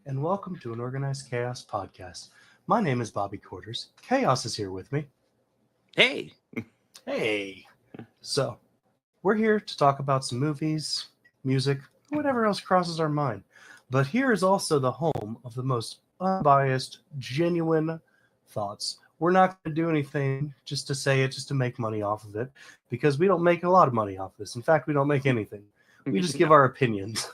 and welcome to an Organized Chaos podcast. My name is Bobby Quarters. Chaos is here with me. Hey. Hey. So, we're here to talk about some movies, music, whatever else crosses our mind. But here is also the home of the most unbiased, genuine thoughts. We're not going to do anything just to say it, just to make money off of it, because we don't make a lot of money off this. In fact, we don't make anything. We just give our opinions.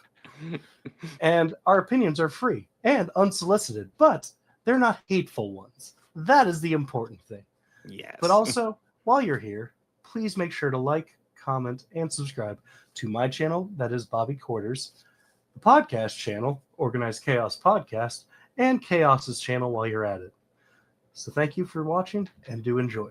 And our opinions are free and unsolicited, but they're not hateful ones. That is the important thing. Yes. But also, while you're here, please make sure to like, comment, and subscribe to my channel, that is Bobby Quarters, the podcast channel, Organized Chaos Podcast, and Chaos's channel while you're at it. So thank you for watching, and do enjoy.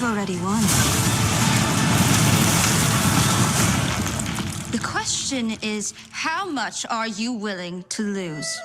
Already won. The question is, how much are you willing to lose?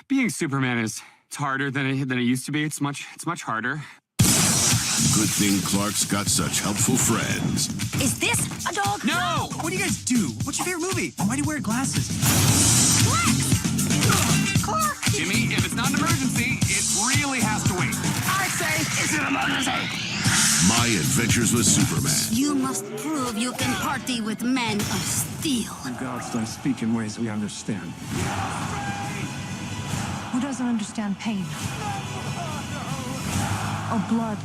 Being Superman it's harder than it used to be. It's much harder. Good thing Clark's got such helpful friends. Is this a dog? No! What do you guys do? What's your favorite movie? Why do you wear glasses? Clark! Jimmy, if it's not an emergency, it really has to wait. I say it's an emergency. My Adventures with Superman. You must prove you can party with men of steel. The gods don't speak in ways we understand. Who doesn't understand pain? Or blood?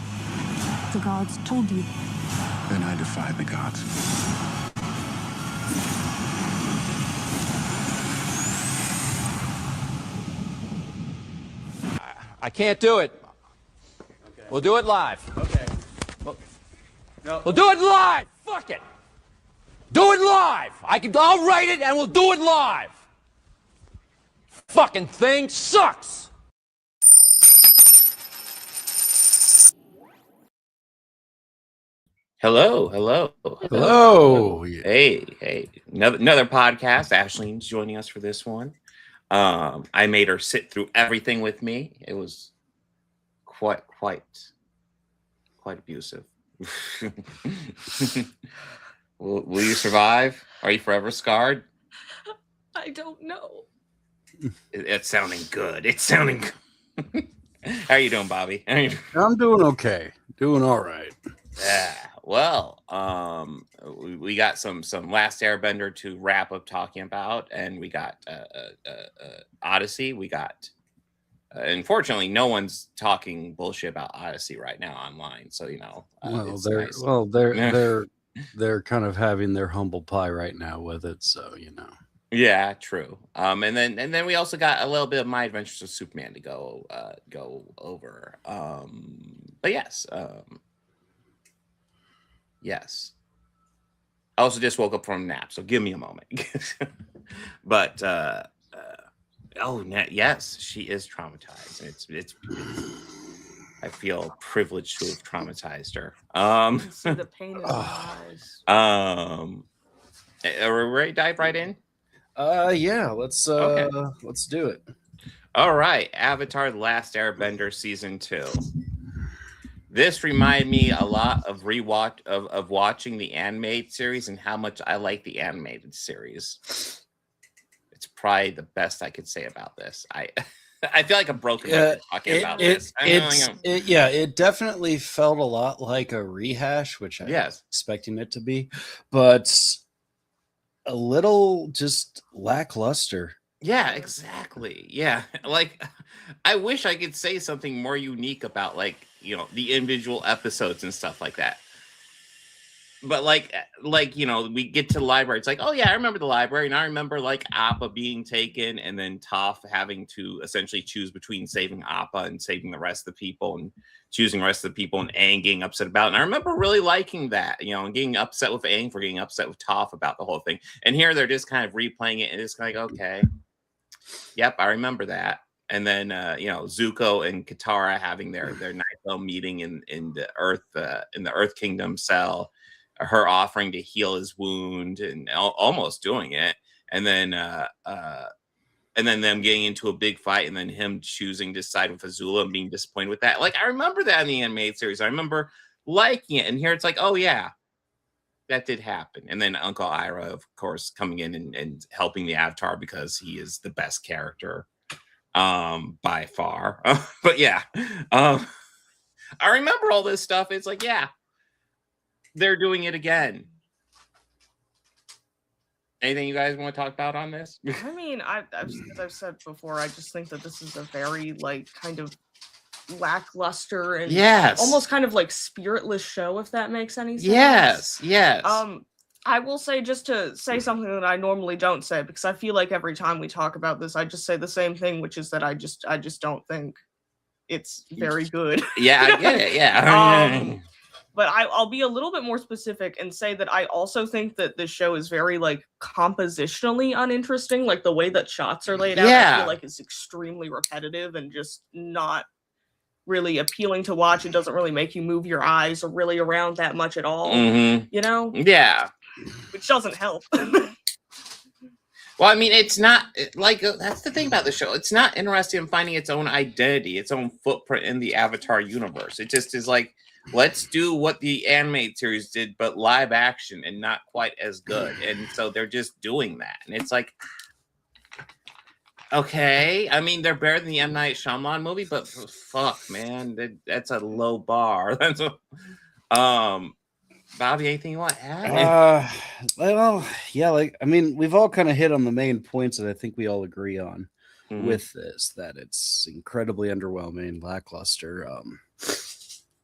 The gods told you. Then I defy the gods. I can't do it. Okay. We'll do it live. Okay. We'll do it live. Fuck it. Do it live. I'll write it and we'll do it live. Fucking thing sucks. Hello. Hello. Hey. Another podcast. Ashlene's joining us for this one. I made her sit through everything with me. It was quite abusive. Will you survive? Are you forever scarred? I don't know. It's sounding good. How are you doing, Bobby? I'm doing okay. Doing all right. Yeah. Well, we got some Last Airbender to wrap up talking about, and we got Odyssey. We got. Unfortunately, no one's talking bullshit about Odyssey right now online. So they're kind of having their humble pie right now with it. So Yeah, true. And then we also got a little bit of My Adventures with Superman to go over. But yes. Yes. I also just woke up from a nap, so give me a moment. But yes, she is traumatized. It's I feel privileged to have traumatized her. I can see the pain in my eyes. Are we ready to dive right in? Yeah, let's do it. All right, Avatar: The Last Airbender Season 2. This reminded me a lot of watching the animated series and how much I like the animated series. It's probably the best I could say about this. I feel like I'm broken up talking about this. It definitely felt a lot like a rehash, which I was expecting it to be, but a little just lackluster. Yeah, exactly. Yeah, like I wish I could say something more unique about the individual episodes and stuff like that. But we get to the library. It's like, oh yeah, I remember the library, and I remember like Appa being taken, and then Toph having to essentially choose between saving Appa and saving the rest of the people, and choosing the rest of the people, and Aang getting upset about it. And I remember really liking that, and getting upset with Aang for getting upset with Toph about the whole thing. And here they're just kind of replaying it, and it's kind of like, okay, yep, I remember that. And then Zuko and Katara having their night little meeting in the Earth Kingdom cell. Her offering to heal his wound and almost doing it, and then them getting into a big fight, and then him choosing to side with Azula and being disappointed with that. Like, I remember that in the animated series. I remember liking it, and here it's like, oh yeah, that did happen. And then Uncle Ira, of course, coming in and helping the Avatar because he is the best character by far. But yeah, I remember all this stuff. It's like, yeah, they're doing it again. Anything you guys want to talk about on this? I mean, as I've said before, I just think that this is a very kind of lackluster and almost kind of like spiritless show, if that makes any sense. Yes. I will say, just to say something that I normally don't say, because I feel like every time we talk about this, I just say the same thing, which is that I just don't think it's very good. Yeah, I get it. Yeah. But I'll be a little bit more specific and say that I also think that this show is very compositionally uninteresting. Like the way that shots are laid out, I feel like is extremely repetitive and just not really appealing to watch. It doesn't really make you move your eyes or really around that much at all. Yeah. Which doesn't help. Well, I mean, it's not that's the thing about the show. It's not interested in finding its own identity, its own footprint in the Avatar universe. It just is like, let's do what the animated series did, but live action and not quite as good. And so they're just doing that. And it's like, okay. I mean, they're better than the M. Night Shyamalan movie, but fuck, man, that's a low bar. That's Bobby, anything you want to add? Well, yeah, I mean, we've all kind of hit on the main points that I think we all agree on with this, that it's incredibly underwhelming, lackluster.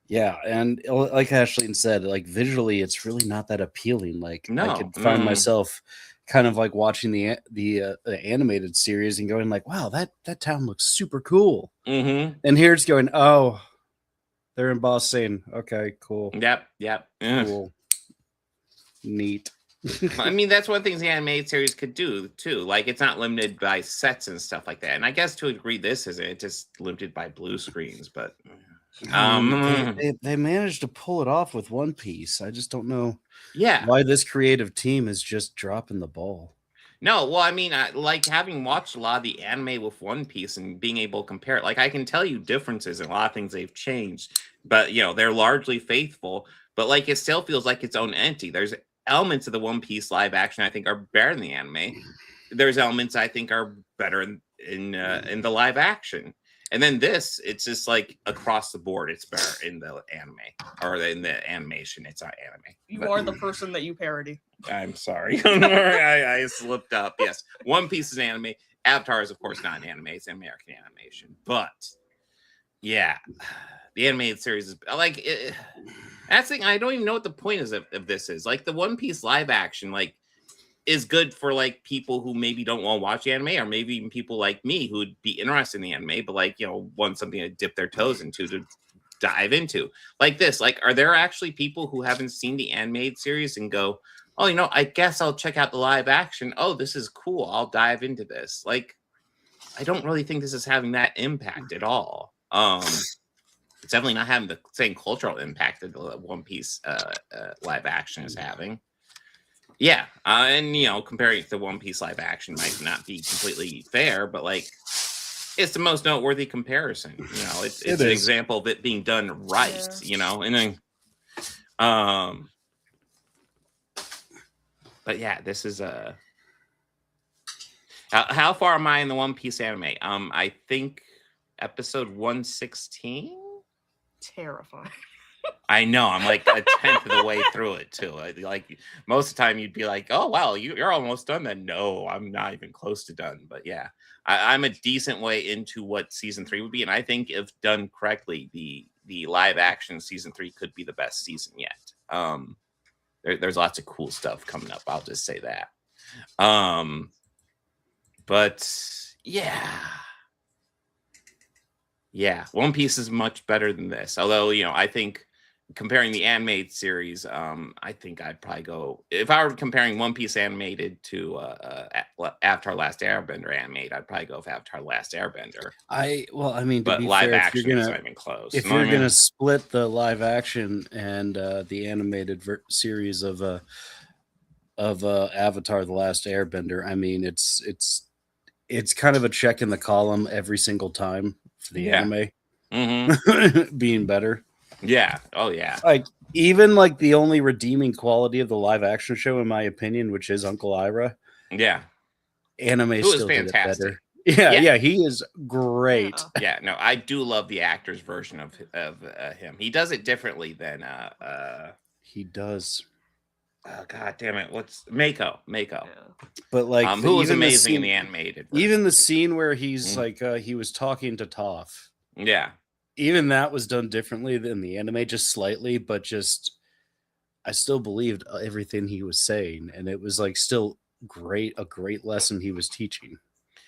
Yeah, and like Ashlene said, visually, it's really not that appealing. I could find myself kind of watching the animated series and going wow, that town looks super cool. And here it's going, oh, they're in Boss Scene. Okay, cool. Yep. Cool. Neat. I mean, that's one of the things the animated series could do too. It's not limited by sets and stuff like that. And I guess to a degree, this isn't. It's just limited by blue screens, but. They managed to pull it off with One Piece. I just don't know why this creative team is just dropping the ball. No, well, I mean, having watched a lot of the anime with One Piece and being able to compare it, I can tell you differences in a lot of things they've changed, but they're largely faithful, but it still feels like its own entity. There's elements of the One Piece live action I think are better than the anime. There's elements I think are better in the live action. And then this, it's just across the board, it's better in the anime or in the animation. It's not anime. You are the person that you parody. I'm sorry. I slipped up. Yes. One Piece is anime. Avatar is, of course, not an anime. It's an American animation. But, yeah, the animated series is that's the thing. I don't even know what the point is of this is. The One Piece live action, is good for people who maybe don't want to watch anime, or maybe even people like me who would be interested in the anime, but want something to dip their toes into, to dive into. This, are there actually people who haven't seen the animated series and go, oh, I guess I'll check out the live action. Oh, this is cool. I'll dive into this. I don't really think this is having that impact at all. It's definitely not having the same cultural impact that the One Piece live action is having. Yeah, and you know, comparing it to One Piece live action might not be completely fair, but like, it's the most noteworthy comparison. You know, it's an example of it being done right. Yeah. You know, and then, but yeah, this is a. How far am I in the One Piece anime? I think episode 116. Terrifying. I know. I'm like a tenth of the way through it too. Like most of the time, you'd be like, "Oh wow, you're almost done." Then no, I'm not even close to done. But yeah, I'm a decent way into what season 3 would be, and I think if done correctly, the live action season 3 could be the best season yet. There's lots of cool stuff coming up. I'll just say that. But yeah. Yeah, One Piece is much better than this. Although, you know, I think comparing the animated series, I think I'd probably go, if I were comparing One Piece animated to Avatar Last Airbender animated, I'd probably go with Avatar Last Airbender. To be live fair, action is not even close. If you're gonna split the live action and the animated series of Avatar: The Last Airbender, I mean, it's kind of a check in the column every single time for the anime being better. Yeah. Oh yeah. Like even like the only redeeming quality of the live action show, in my opinion, which is Uncle Ira. Yeah. Anime still fantastic. did it better. Yeah, he is great. Yeah, no, I do love the actor's version of him. He does it differently than he does. Oh god damn it! What's Mako? Yeah. But like, who was amazing in the animated version. Even the scene where he's like, he was talking to Toph. Yeah, even that was done differently than the anime, just slightly, but just I still believed everything he was saying, and it was like still a great lesson he was teaching.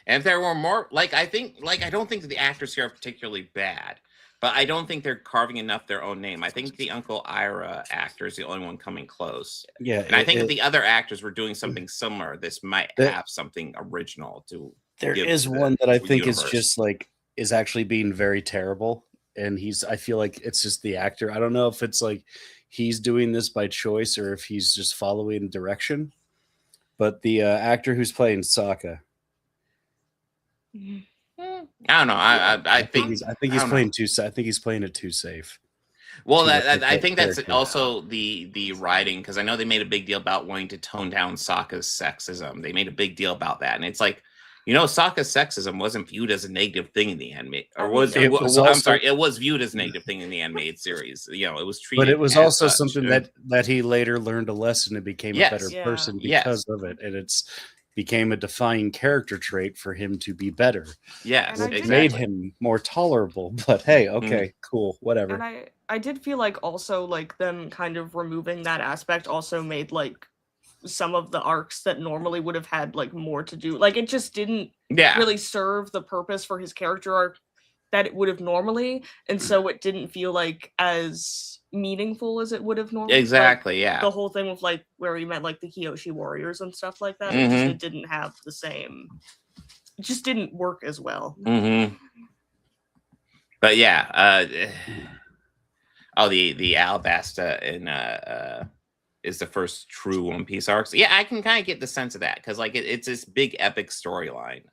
And if there were more, like I don't think that the actors here are particularly bad. But I don't think they're carving enough their own name. I think the Uncle Ira actor is the only one coming close. Yeah, and I think if the other actors were doing something similar, this might have something original to. There is one that I think is just like is actually being very terrible, and I feel like it's just the actor. I don't know if it's like he's doing this by choice or if he's just following direction. But the actor who's playing Sokka. I don't know. I think he's playing too. I think he's playing it too safe. Well, I think that's also the writing, because I know they made a big deal about wanting to tone down Sokka's sexism. They made a big deal about that, and it's like, you know, Sokka's sexism wasn't viewed as a negative thing in the anime, or it was viewed as a negative thing in the animated series. You know, it was treated. But it was also something that he later learned a lesson and became a better person because of it, and it's became a defining character trait for him to be better. Yes, it made him more tolerable. But hey, okay, cool, whatever. And I did feel like also like them kind of removing that aspect also made like some of the arcs that normally would have had like more to do. Like it just didn't really serve the purpose for his character arc that it would have normally, and so it didn't feel like as meaningful as it would have normally. Exactly, like, the whole thing with like where he met like the Kyoshi warriors and stuff like that, it didn't have the same. It just didn't work as well. But yeah, the Alabasta in is the first true One Piece arc. So, yeah, I can kind of get the sense of that because like it's this big epic storyline.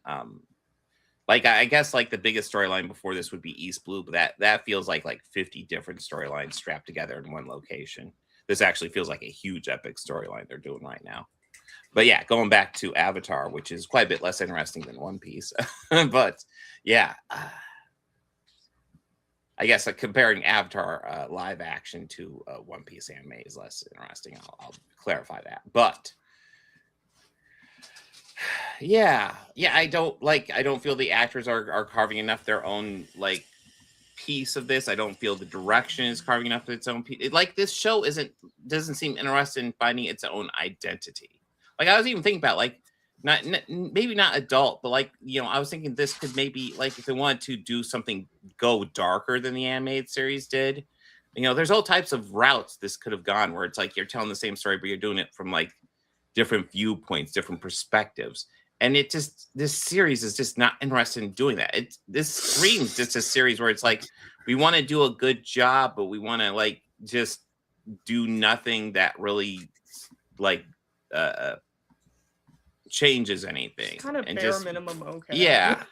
Like I guess like the biggest storyline before this would be East Blue, but that feels like 50 different storylines strapped together in one location. This actually feels like a huge epic storyline they're doing right now. But yeah, going back to Avatar, which is quite a bit less interesting than One Piece. But yeah, I guess comparing Avatar live action to One Piece anime is less interesting. I'll clarify that. But yeah, I don't feel the actors are carving enough their own like piece of this. I don't feel the direction is carving enough its own piece. Like this show doesn't seem interested in finding its own identity. Like I was even thinking about like maybe not adult, but like, you know, I was thinking this could maybe like if they wanted to do something go darker than the animated series did. You know, there's all types of routes this could have gone where it's like you're telling the same story, but you're doing it from like different viewpoints, different perspectives. And this series is just not interested in doing that. This screams just a series where it's like, we want to do a good job, but we want to like just do nothing that really like changes anything. Kind of and bare just, minimum okay.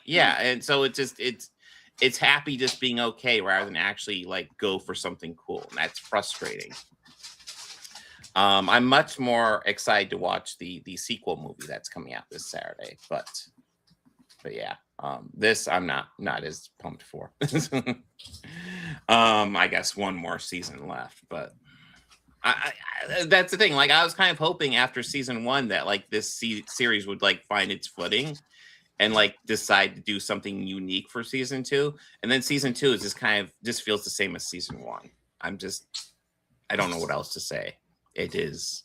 Yeah. And so it's happy just being okay rather than actually like go for something cool. And that's frustrating. I'm much more excited to watch the sequel movie that's coming out this Saturday, but yeah, this I'm not as pumped for. I guess one more season left, but I that's the thing. Like I was kind of hoping after season 1 that like this series would like find its footing and like decide to do something unique for season 2, and then season 2 is just feels the same as season 1. I don't know what else to say. It is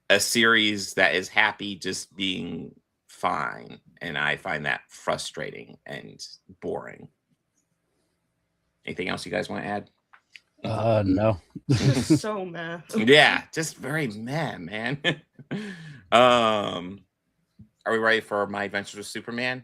a series that is happy just being fine, and I find that frustrating and boring. Anything else you guys want to add? No. Just so meh. Yeah, just very meh, man. Are we ready for My Adventures with Superman?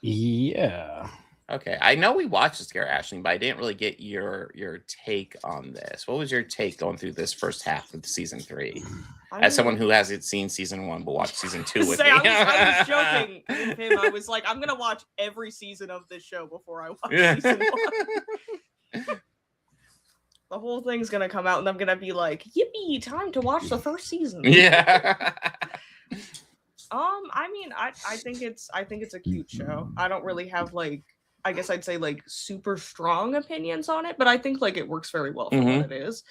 Yeah. Okay, I know we watched this, Ashlene, but I didn't really get your take on this. What was your take going through this first half of season 3? As someone who hasn't seen season 1 but watched season 2 with me. I was joking with him. I was like, I'm gonna watch every season of this show before I watch season 1. The whole thing's gonna come out, and I'm gonna be like, "Yippee! Time to watch the first season." Yeah. I mean, I think it's a cute show. I don't really have like, I guess I'd say like super strong opinions on it, but I think like it works very well for what it is.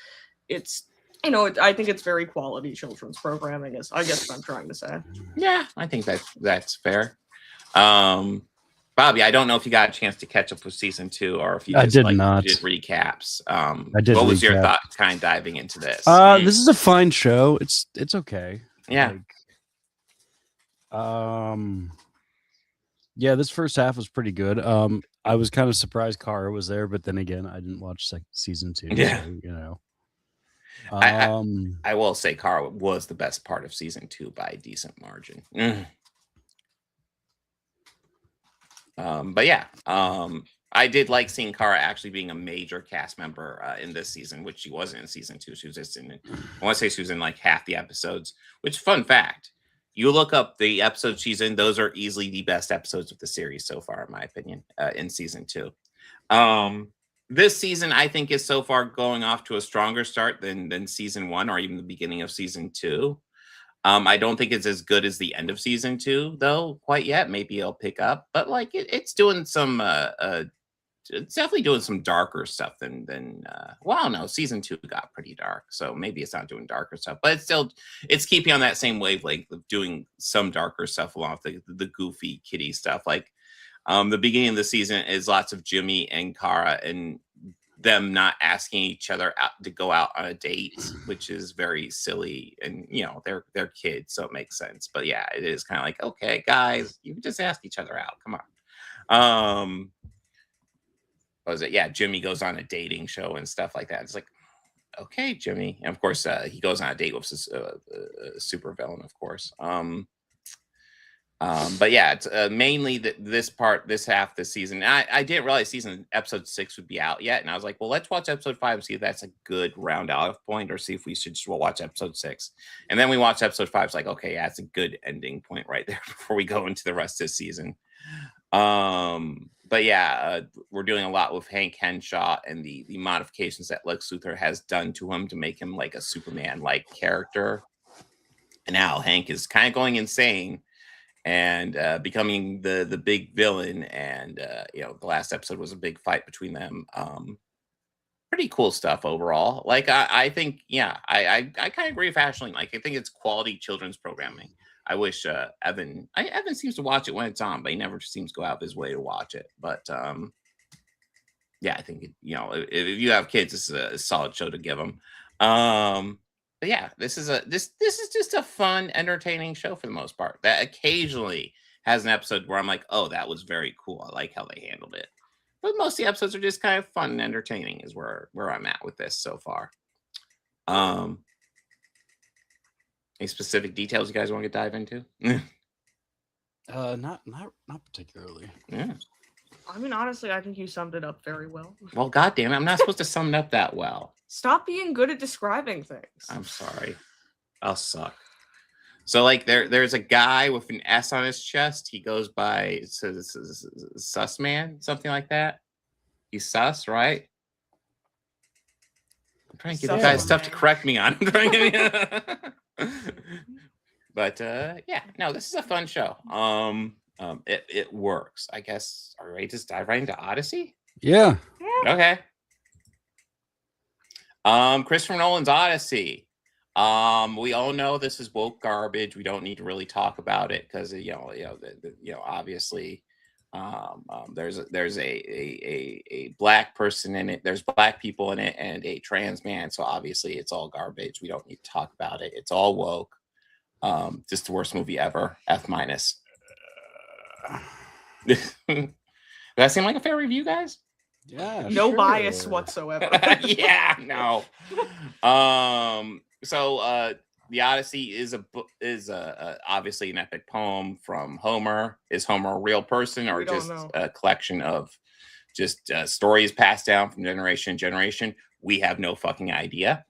It's, you know, I think it's very quality children's programming. Is I guess what I'm trying to say. Yeah, I think that's fair. Bobby, I don't know if you got a chance to catch up with season 2 or if you just did recaps. I did. What was your thought kind of diving into this? This is a fine show. It's okay. Yeah. Yeah, this first half was pretty good. I was kind of surprised Kara was there, but then again, I didn't watch season 2. Yeah. So, you know. I will say Kara was the best part of season 2 by a decent margin. But yeah, I did like seeing Kara actually being a major cast member in this season, which she wasn't in season 2. She was just in, I want to say she was in like half the episodes, which fun fact, you look up the episodes she's in, those are easily the best episodes of the series so far, in my opinion, in season 2. This season, I think, is so far going off to a stronger start than season 1 or even the beginning of season 2. I don't think it's as good as the end of season 2, though, quite yet. Maybe it'll pick up, but like it's doing some, it's definitely doing some darker stuff than well, I don't know. Season 2 got pretty dark, so maybe it's not doing darker stuff, but it's keeping on that same wavelength of doing some darker stuff along with the goofy kitty stuff. Like the beginning of the season is lots of Jimmy and Kara and them not asking each other out to go out on a date, which is very silly, and you know they're kids, so it makes sense. But yeah, it is kind of like, okay, guys, you can just ask each other out. Come on. What was it? Yeah, Jimmy goes on a dating show and stuff like that. It's like, okay, Jimmy, and of course he goes on a date with a super villain, of course. But yeah, it's mainly this half this season. I didn't realize episode 6 would be out yet, and I was like, well, let's watch episode 5 and see if that's a good round off point, or see if we should just watch episode 6. And then we watch episode 5. It's like, okay, yeah, it's a good ending point right there before we go into the rest of the season. But yeah, we're doing a lot with Hank Henshaw and the modifications that Lex Luthor has done to him to make him like a Superman-like character. And now Hank is kind of going insane and becoming the big villain. And you know, the last episode was a big fight between them. Pretty cool stuff overall. Like I think, yeah, I kind of agree with Ashlene. Like I think it's quality children's programming. I wish Evan seems to watch it when it's on, but he never seems to go out of his way to watch it. But yeah, I think you know, if you have kids, this is a solid show to give them. But yeah, this is just a fun, entertaining show for the most part. That occasionally has an episode where I'm like, oh, that was very cool. I like how they handled it. But most of the episodes are just kind of fun and entertaining is where I'm at with this so far. Any specific details you guys want to dive into? Not particularly. Yeah. I mean, honestly, I think you summed it up very well. Well, goddamn it, I'm not supposed to sum it up that well. Stop being good at describing things. I'm sorry. I'll suck. So, like, there's a guy with an S on his chest. He goes by Sus Man, something like that. He's sus, right? I'm trying to give you guys stuff to correct me on. But yeah, no, this is a fun show. It works. I guess. Are we ready to dive right into Odyssey? Yeah. Okay. Christopher Nolan's Odyssey. We all know this is woke garbage. We don't need to really talk about it because obviously, there's a black person in it. There's black people in it and a trans man. So obviously, it's all garbage. We don't need to talk about it. It's all woke. Just the worst movie ever. F-. Does that seem like a fair review, guys? Yeah. No bias whatsoever. Yeah, no. So the Odyssey is obviously an epic poem from Homer. Is Homer a real person or just a collection of just stories passed down from generation to generation? We have no fucking idea.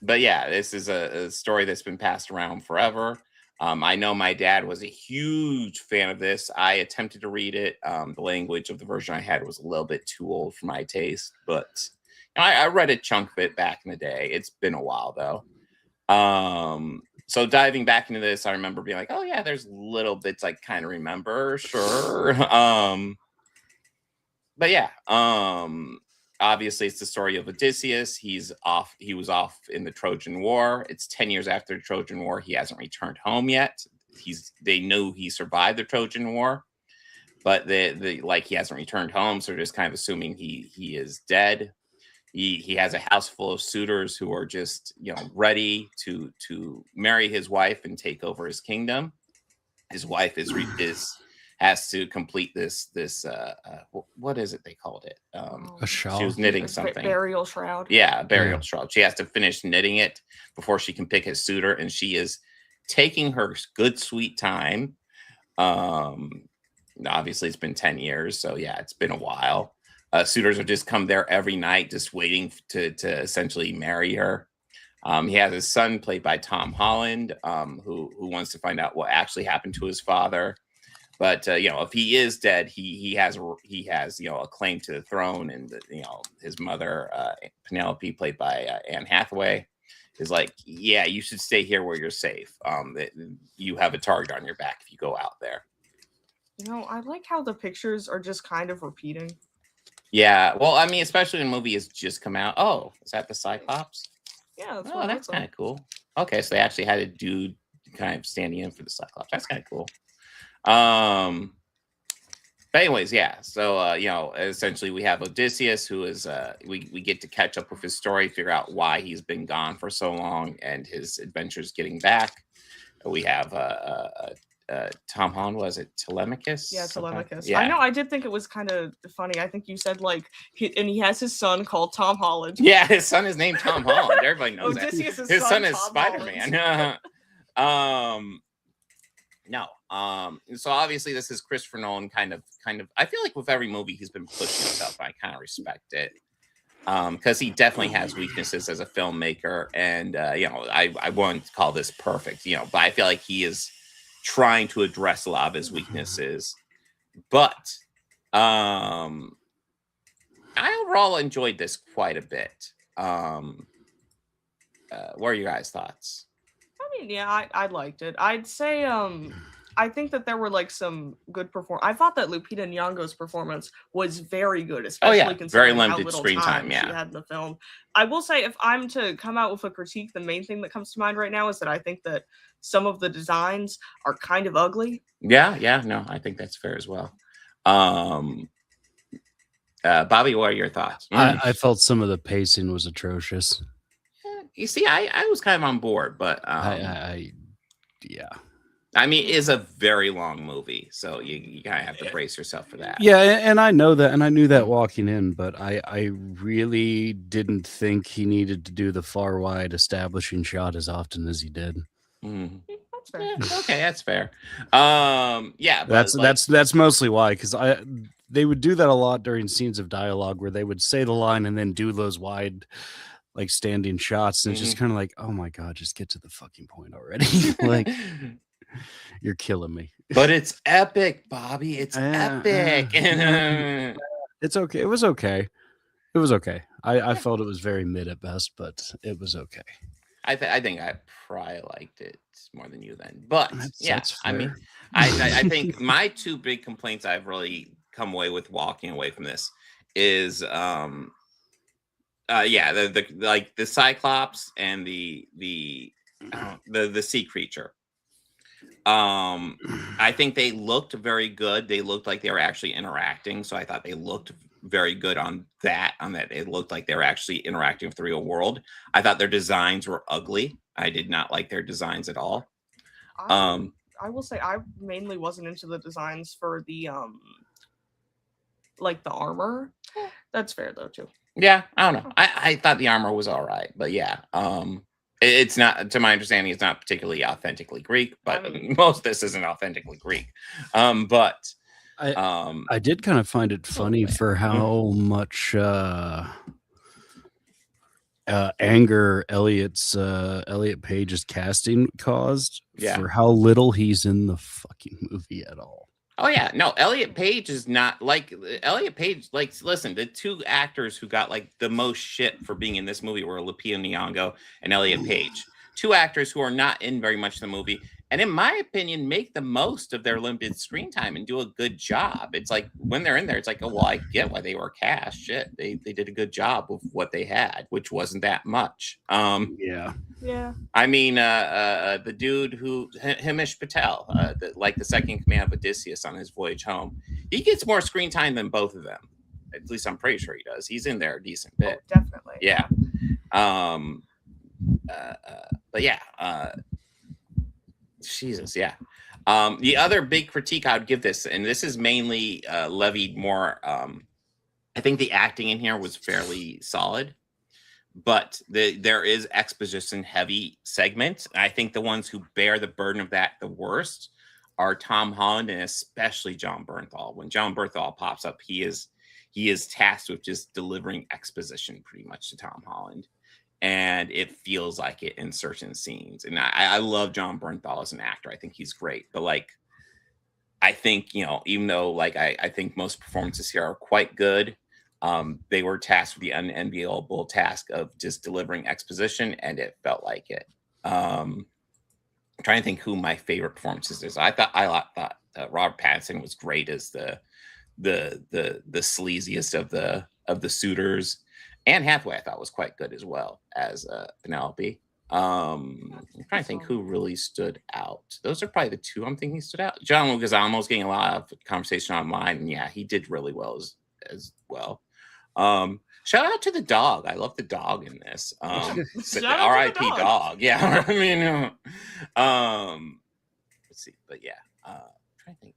But yeah, this is a story that's been passed around forever. I know my dad was a huge fan of this. I attempted to read it. The language of the version I had was a little bit too old for my taste, but I read a chunk of it back in the day. It's been a while though. So diving back into this, I remember being like, oh yeah, there's little bits I kind of remember, sure. But yeah, obviously it's the story of Odysseus. He was off in the Trojan War. It's 10 years after the Trojan War. He hasn't returned home yet. They knew he survived the Trojan War, but he hasn't returned home. So they're just kind of assuming he is dead. He has a house full of suitors who are just, ready to marry his wife and take over his kingdom. His wife has to complete this what is it they called it? A shawl. She was knitting something. Burial shroud. Yeah, burial shroud. She has to finish knitting it before she can pick his suitor, and she is taking her good sweet time. Obviously it's been 10 years, so yeah, it's been a while. Suitors will just come there every night, just waiting to essentially marry her. He has his son played by Tom Holland, who wants to find out what actually happened to his father. But if he is dead, he has a claim to the throne, and his mother Penelope, played by Anne Hathaway, is like, yeah, you should stay here where you're safe. You have a target on your back if you go out there. I like how the pictures are just kind of repeating. Yeah, well, I mean, especially when the movie has just come out. Oh, is that the Cyclops? Yeah, that's kind of cool. Okay, so they actually had a dude kind of standing in for the Cyclops. That's kind of cool. But anyways, yeah. So essentially we have Odysseus, who is we get to catch up with his story, figure out why he's been gone for so long, and his adventures getting back. We have Tom Holland, was it Telemachus? Yeah, Telemachus. Yeah. I know. I did think it was kind of funny. I think you said and he has his son called Tom Holland. Yeah, his son is named Tom Holland. Everybody knows that. His son is Spider-Man. No. So obviously this is Christopher Nolan kind of I feel like with every movie he's been pushing himself. I kind of respect it. Because he definitely has weaknesses as a filmmaker, and I wouldn't call this perfect, but I feel like he is trying to address a lot of his weaknesses. But I overall enjoyed this quite a bit. What are your guys' thoughts? I mean, yeah, I liked it. I'd say I think that there were some good I thought that Lupita Nyong'o's performance was very good, especially considering very how limited little screen time she had in the film. I will say, if I'm to come out with a critique, the main thing that comes to mind right now is that I think that some of the designs are kind of ugly. Yeah, no, I think that's fair as well. Bobby, what are your thoughts? I felt some of the pacing was atrocious. You see, I was kind of on board, but yeah. I mean, it is a very long movie, so you kind of have to brace yourself for that. Yeah, and I know that, and I knew that walking in, but I really didn't think he needed to do the far wide establishing shot as often as he did. Mm. I That's fair. Yeah, okay, that's fair. Yeah, That's mostly why, because they would do that a lot during scenes of dialogue where they would say the line and then do those wide, like, standing shots, and it's just kind of like, oh my god, just get to the fucking point already. Like, you're killing me. But it's epic, Bobby. It's epic. It's okay. It was okay. It was okay. I felt it was very mid at best, but it was okay. I think I probably liked it more than you then. But That's I mean, fair. I think my two big complaints I've really come away with walking away from this is the Cyclops and the sea creature. I think they looked very good. They looked like they were actually interacting, so I thought they looked very good on that. It looked like they were actually interacting with the real world. I thought their designs were ugly. I did not like their designs at all. I will say I mainly wasn't into the designs for the like the armor. That's fair though too. Yeah, I don't know. I thought the armor was all right, but yeah, it's not, to my understanding, it's not particularly authentically Greek, but most of this isn't authentically Greek. But I did kind of find it funny for how much anger Elliot Page's casting caused for how little he's in the fucking movie at all. Oh yeah, no, Elliot Page is not like Elliot Page. Like, listen, the two actors who got like the most shit for being in this movie were Lupita Nyong'o and Elliot Page. Two actors who are not in very much of the movie, and in my opinion, make the most of their limited screen time and do a good job. It's like when they're in there, it's like, oh well, I get why they were cast. Shit, they did a good job of what they had, which wasn't that much. Yeah. I mean, the dude Hamish Patel, the second in command of Odysseus on his voyage home, he gets more screen time than both of them. At least I'm pretty sure he does. He's in there a decent bit. Oh, definitely. Yeah. But yeah. Jesus, yeah. The other big critique I would give this, and this is mainly levied more. I think the acting in here was fairly solid. But there is exposition heavy segments. I think the ones who bear the burden of that the worst are Tom Holland and especially John Bernthal. When John Bernthal pops up, he is tasked with just delivering exposition pretty much to Tom Holland, and it feels like it in certain scenes. And I love John Bernthal as an actor. I think he's great. But like, I think, even though like I think most performances here are quite good. They were tasked with the unenviable task of just delivering exposition, and it felt like it. I'm trying to think who my favorite performances is. I thought Robert Pattinson was great as the sleaziest of the suitors. Anne Hathaway I thought was quite good as well as Penelope. I'm trying to think who really stood out. Those are probably the two I'm thinking stood out. John Leguizamo's getting a lot of conversation online, and yeah, he did really well as well. Shout out to the dog. I love the dog in this. R.I.P. dog. Yeah. I mean, let's see, but yeah, I'm trying to think.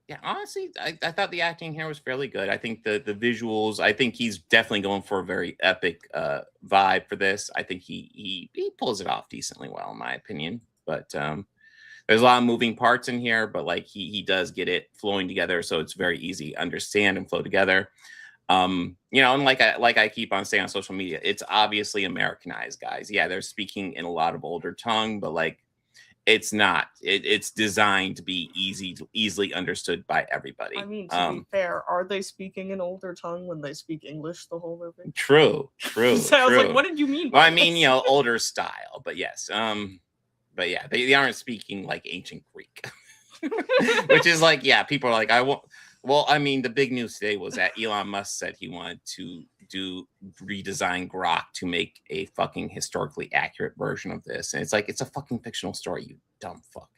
Yeah, honestly, I thought the acting here was fairly good. I think the visuals, I think he's definitely going for a very epic vibe for this. I think he pulls it off decently well, in my opinion. But there's a lot of moving parts in here, but like he does get it flowing together, so it's very easy to understand and flow together. And like I keep on saying on social media, it's obviously Americanized, guys. Yeah, they're speaking in a lot of older tongue, but like it's not. It's designed to be easily understood by everybody. I mean, to be fair, are they speaking in older tongue when they speak English the whole movie? True. So I was like, what did you mean? Well, I mean, older style, but yes. But yeah, they aren't speaking like ancient Greek, which is like, yeah, people are like, I won't. Well, I mean, the big news today was that Elon Musk said he wanted to redesign Grok to make a fucking historically accurate version of this. And it's like, it's a fucking fictional story, you dumb fuck.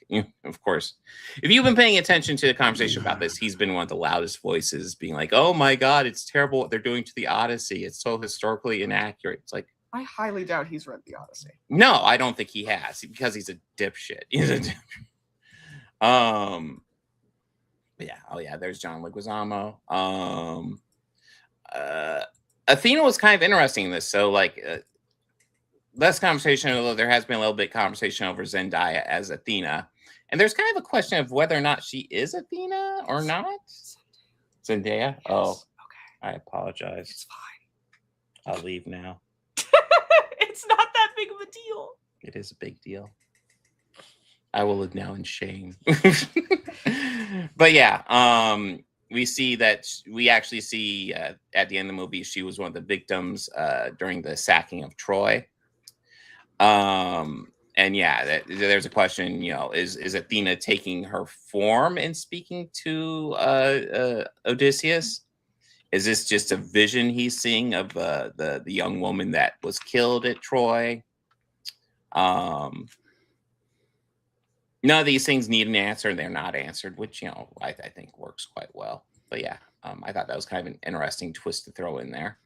Of course, if you've been paying attention to the conversation about this, he's been one of the loudest voices being like, oh my God, it's terrible what they're doing to the Odyssey. It's so historically inaccurate. It's like, I highly doubt he's read the Odyssey. No, I don't think he has, because he's a dipshit. He's a dipshit. Yeah, oh yeah, there's John Leguizamo. Athena was kind of interesting in this. So like, less conversation, although there has been a little bit conversation over Zendaya as Athena. And there's kind of a question of whether or not she is Athena or not. Zendaya? Yes. Oh, okay. I apologize. It's fine. I'll leave now. It's not that big of a deal. It is a big deal. I will live now in shame. But yeah, we see that we actually see at the end of the movie, she was one of the victims during the sacking of Troy. And yeah, there's a question, is Athena taking her form and speaking to Odysseus? Is this just a vision he's seeing of the young woman that was killed at Troy? None of these things need an answer, and they're not answered, which, I think works quite well. But yeah, I thought that was kind of an interesting twist to throw in there.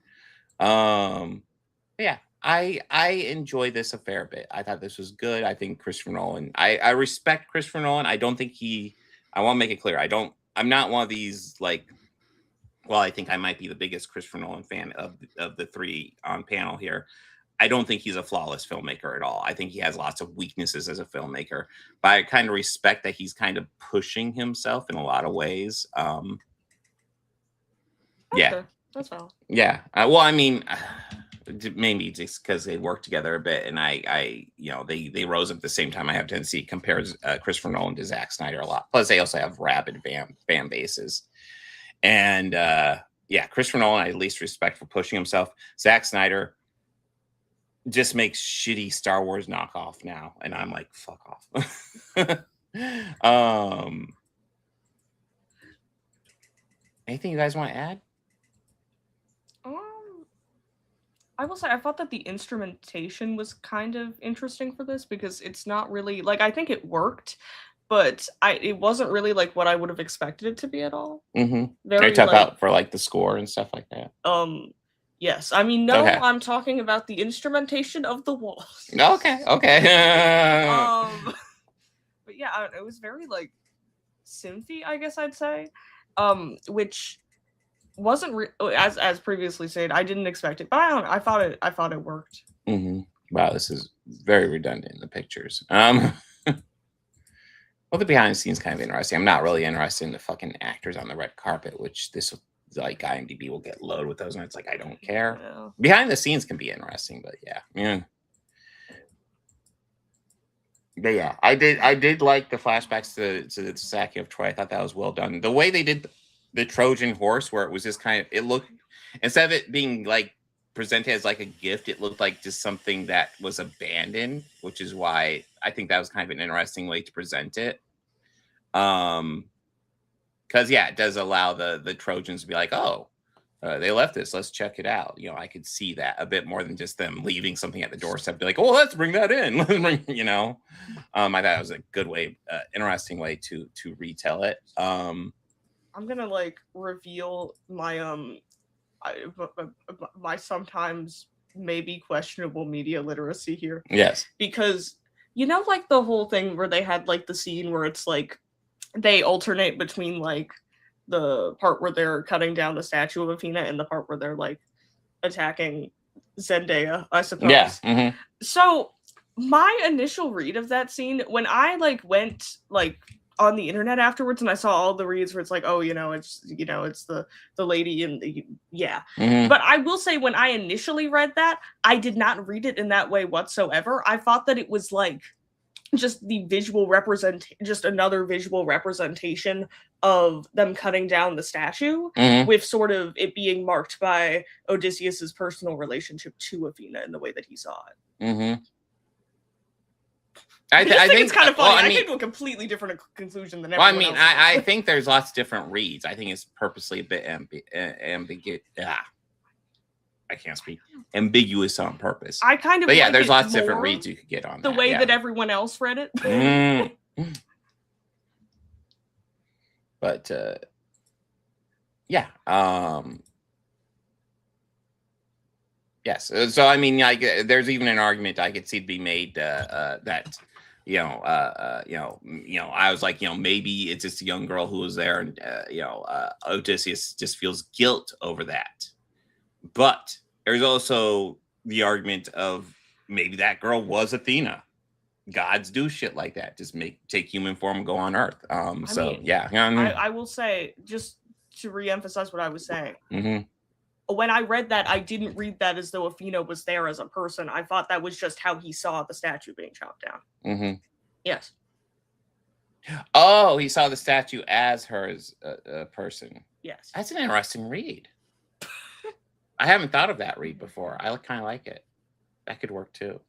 Yeah, I enjoy this a fair bit. I thought this was good. I think Christopher Nolan, I respect Christopher Nolan. I don't think I want to make it clear. I'm not one of these, I think I might be the biggest Christopher Nolan fan of the three on panel here. I don't think he's a flawless filmmaker at all. I think he has lots of weaknesses as a filmmaker, but I kind of respect that he's kind of pushing himself in a lot of ways. Yeah, that's fine. Yeah. Well, I mean, maybe just because they work together a bit, and they rose up at the same time. I have a tendency to compare Christopher Nolan to Zack Snyder a lot. Plus, they also have rabid fan bases. And yeah, Christopher Nolan, I at least respect for pushing himself. Zack Snyder just makes shitty Star Wars knockoff now, and I'm like, fuck off. Anything you guys want to add? I will say I thought that the instrumentation was kind of interesting for this, because it's not really I think it worked, but it wasn't really what I would have expected it to be at all. Mm-hmm. Very tough out for the score and stuff like that. Yes, I mean, no, okay. I'm talking about the instrumentation of the walls. Okay. But yeah, it was very synthy, I guess I'd say, which wasn't as previously said. I didn't expect it, but I thought it worked. Mm-hmm. Wow, this is very redundant in the pictures. Well, the behind the scenes kind of interesting. I'm not really interested in the fucking actors on the red carpet, which this IMDb will get loaded with those, and it's I don't care. Yeah. Behind the scenes can be interesting, but yeah. But yeah, I did like the flashbacks to the sacking of Troy. I thought that was well done. The way they did the Trojan horse, where it was just it looked, instead of it being presented as a gift, it looked like just something that was abandoned, which is why I think that was kind of an interesting way to present it. Because yeah, it does allow the Trojans to be they left this, let's check it out. I could see that a bit more than just them leaving something at the doorstep. Be oh, let's bring that in. I thought it was a good way, interesting way to retell it. I'm gonna reveal my my sometimes maybe questionable media literacy here. Yes, because the whole thing where they had the scene where it's they alternate between the part where they're cutting down the statue of Athena and the part where they're attacking Zendaya, I suppose. Yeah. Mm-hmm. So my initial read of that scene, when I went on the internet afterwards and I saw all the reads where it's it's the lady and the Mm-hmm. But I will say, when I initially read that, I did not read it in that way whatsoever. I thought that it was just the visual just another visual representation of them cutting down the statue, mm-hmm. with sort of it being marked by Odysseus's personal relationship to Athena in the way that he saw it. Mm-hmm. I think it's kind of funny. I came to a completely different conclusion than everyone else. I think there's lots of different reads. I think it's purposely a bit ambiguous. I can't speak. Ambiguous on purpose. I kind of. But yeah, there's lots of different reads you could get on the way that everyone else read it. But yeah. Yes. So I mean, there's even an argument I could see to be made that I was maybe it's just a young girl who was there, and Odysseus just feels guilt over that. But there's also the argument of maybe that girl was Athena. Gods do shit like that. Just take human form and go on Earth. I will say, just to reemphasize what I was saying. Mm-hmm. When I read that, I didn't read that as though Athena was there as a person. I thought that was just how he saw the statue being chopped down. Mm-hmm. Yes. Oh, he saw the statue as her as a person. Yes. That's an interesting read. I haven't thought of that read before. I kind of like it. That could work too.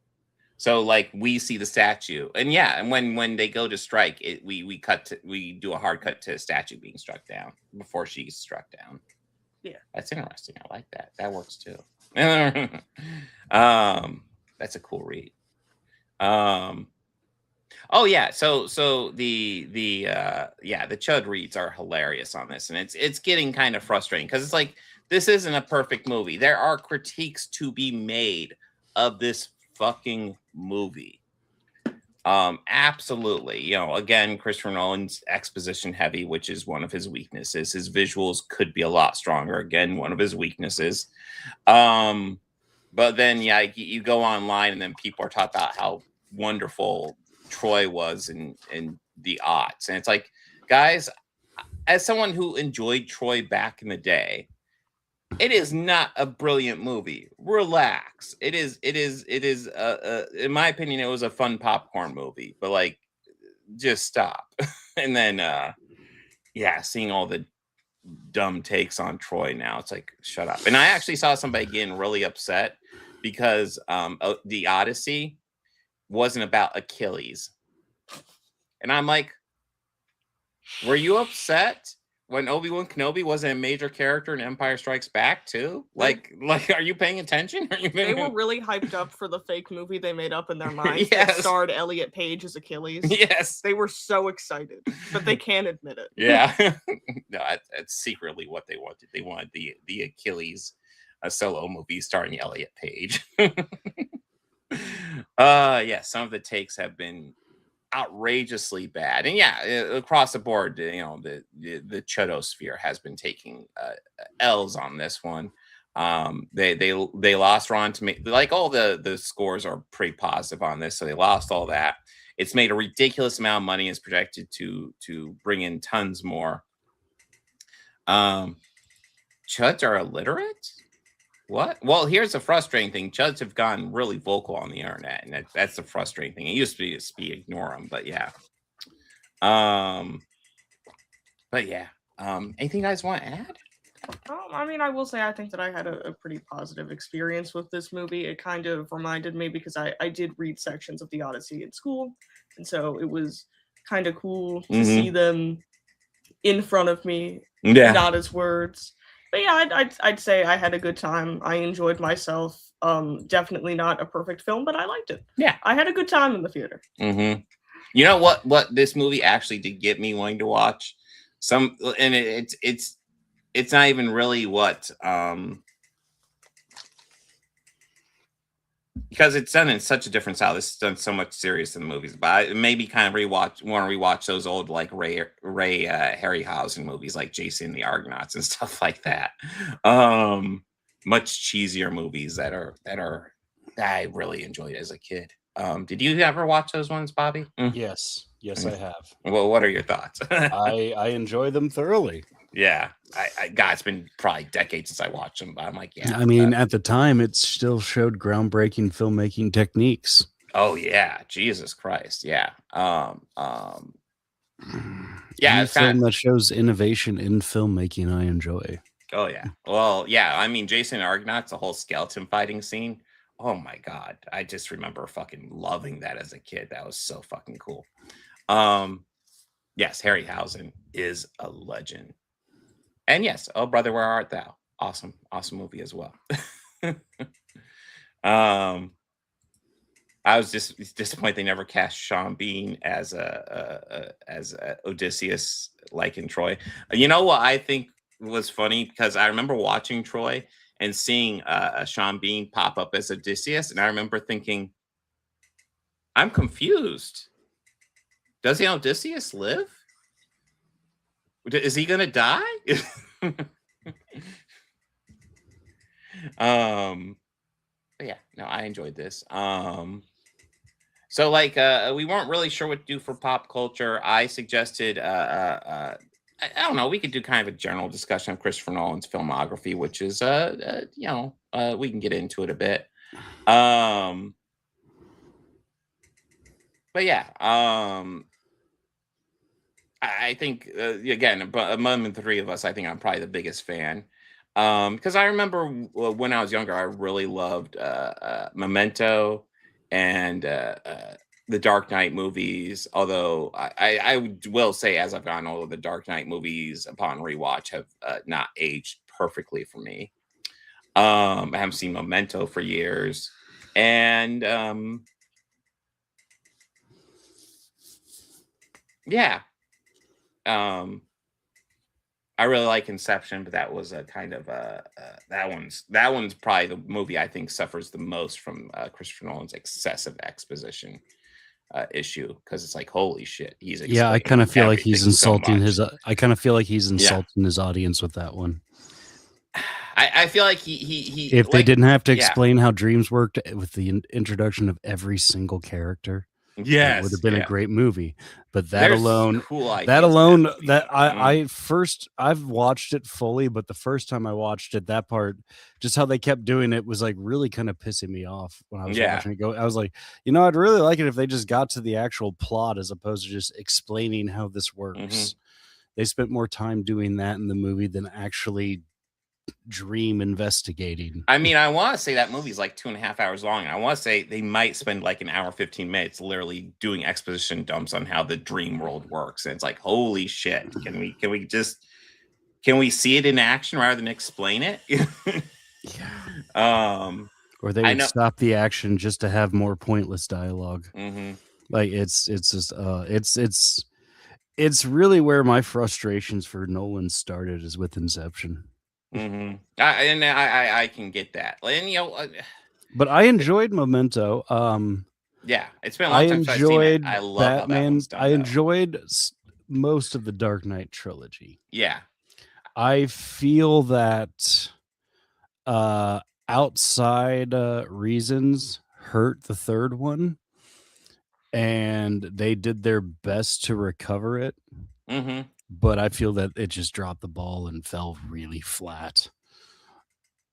So like we see the statue, and when they go to strike, we do a hard cut to a statue being struck down before she's struck down. Yeah, that's interesting. I like that. That works too. That's a cool read. Oh yeah, so the Chud reads are hilarious on this, and it's getting kind of frustrating because it's like this isn't a perfect movie. There are critiques to be made of this fucking movie. Absolutely. Again, Christopher Nolan's exposition heavy, which is one of his weaknesses. His visuals could be a lot stronger. Again, one of his weaknesses. But then you go online and then people are talking about how wonderful Troy was in the aughts, and it's like, guys, as someone who enjoyed Troy back in the day, it is not a brilliant movie. Relax. It is in my opinion, it was a fun popcorn movie, but like, just stop. And then seeing all the dumb takes on Troy now, it's like, shut up. And I actually saw somebody getting really upset because the Odyssey wasn't about Achilles. And I'm like, were you upset when Obi-Wan Kenobi wasn't a major character in Empire Strikes Back too? Like, are you paying attention? They were really hyped up for the fake movie they made up in their minds that starred Elliot Page as Achilles. Yes. They were so excited, but they can't admit it. Yeah. No, that's secretly what they wanted. They wanted the Achilles solo movie starring Elliot Page. Some of the takes have been outrageously bad, and across the board, the Chudosphere has been taking L's on this one. They lost Rotten Tomatoes. Like, all the scores are pretty positive on this, so they lost all that. It's made a ridiculous amount of money. It's projected to bring in tons more. Chuds are illiterate? What? Well, here's the frustrating thing. Chuds have gotten really vocal on the internet, and that's the frustrating thing. It used to just be ignore them, but yeah. Anything you guys want to add? I will say I think that I had a pretty positive experience with this movie. It kind of reminded me, because I did read sections of the Odyssey in school, and so it was kind of cool to see them in front of me, not as words. But I'd say I had a good time. I enjoyed myself. Definitely not a perfect film, but I liked it. Yeah, I had a good time in the theater. Mm-hmm. You know what this movie actually did get me wanting to watch? It's not even really what because it's done in such a different style. This is done so much serious in the movies, but I maybe kind of want to rewatch those old like Ray Harryhausen movies, like Jason and the Argonauts and stuff like that. Much cheesier movies that I really enjoyed as a kid. Did you ever watch those ones, Bobby? Yes, I have. Well, what are your thoughts? I enjoy them thoroughly. Yeah, God, it's been probably decades since I watched them, but I'm like, yeah. I mean, at the time, it still showed groundbreaking filmmaking techniques. Oh yeah, Jesus Christ, yeah. Any film that shows innovation in filmmaking, I enjoy. Oh yeah, well, yeah. I mean, Jason and Argonauts, the whole skeleton fighting scene. Oh my God, I just remember fucking loving that as a kid. That was so fucking cool. Yes, Harryhausen is a legend. And yes, Oh Brother, Where Art Thou? Awesome movie as well. I was just disappointed they never cast Sean Bean as a Odysseus like in Troy. You know what I think was funny, because I remember watching Troy and seeing Sean Bean pop up as Odysseus, and I remember thinking, I'm confused. Does Odysseus live? Is he gonna die? But yeah, no, I enjoyed this. So like we weren't really sure what to do for pop culture. I suggested I don't know, we could do kind of a general discussion of Christopher Nolan's filmography, which is we can get into it a bit. But yeah, I think again, among the three of us, I think I'm probably the biggest fan. Because I remember when I was younger, I really loved Memento and the Dark Knight movies. Although I will say, as I've gotten older, the Dark Knight movies, upon rewatch, have not aged perfectly for me. I haven't seen Memento for years, and yeah. I really like Inception, but that was a kind of that one's probably the movie I think suffers the most from Christopher Nolan's excessive exposition issue, because it's like, holy shit, he's I kind of feel like he's insulting his. I kind of feel like he's insulting his audience with that one. I feel like he if they didn't have to explain how dreams worked with the introduction of every single character, it would have been a great movie. But that alone, I've watched it fully, but the first time I watched it, that part, just how they kept doing it, was like really kind of pissing me off when I was watching it go. I was like, I'd really like it if they just got to the actual plot as opposed to just explaining how this works. They spent more time doing that in the movie than actually dream investigating. I mean, I want to say that movie's like 2.5 hours long, and I want to say they might spend like an hour 15 minutes literally doing exposition dumps on how the dream world works, and it's like, holy shit, can we see it in action rather than explain it? Or they would stop the action just to have more pointless dialogue. Like it's just it's really where my frustrations for Nolan started, is with Inception. I can get that, and but I enjoyed Memento. It's been a long time since I've seen it. I love Batman. I enjoyed most of the Dark Knight trilogy. I feel that outside reasons hurt the third one, and they did their best to recover it. But I feel that it just dropped the ball and fell really flat,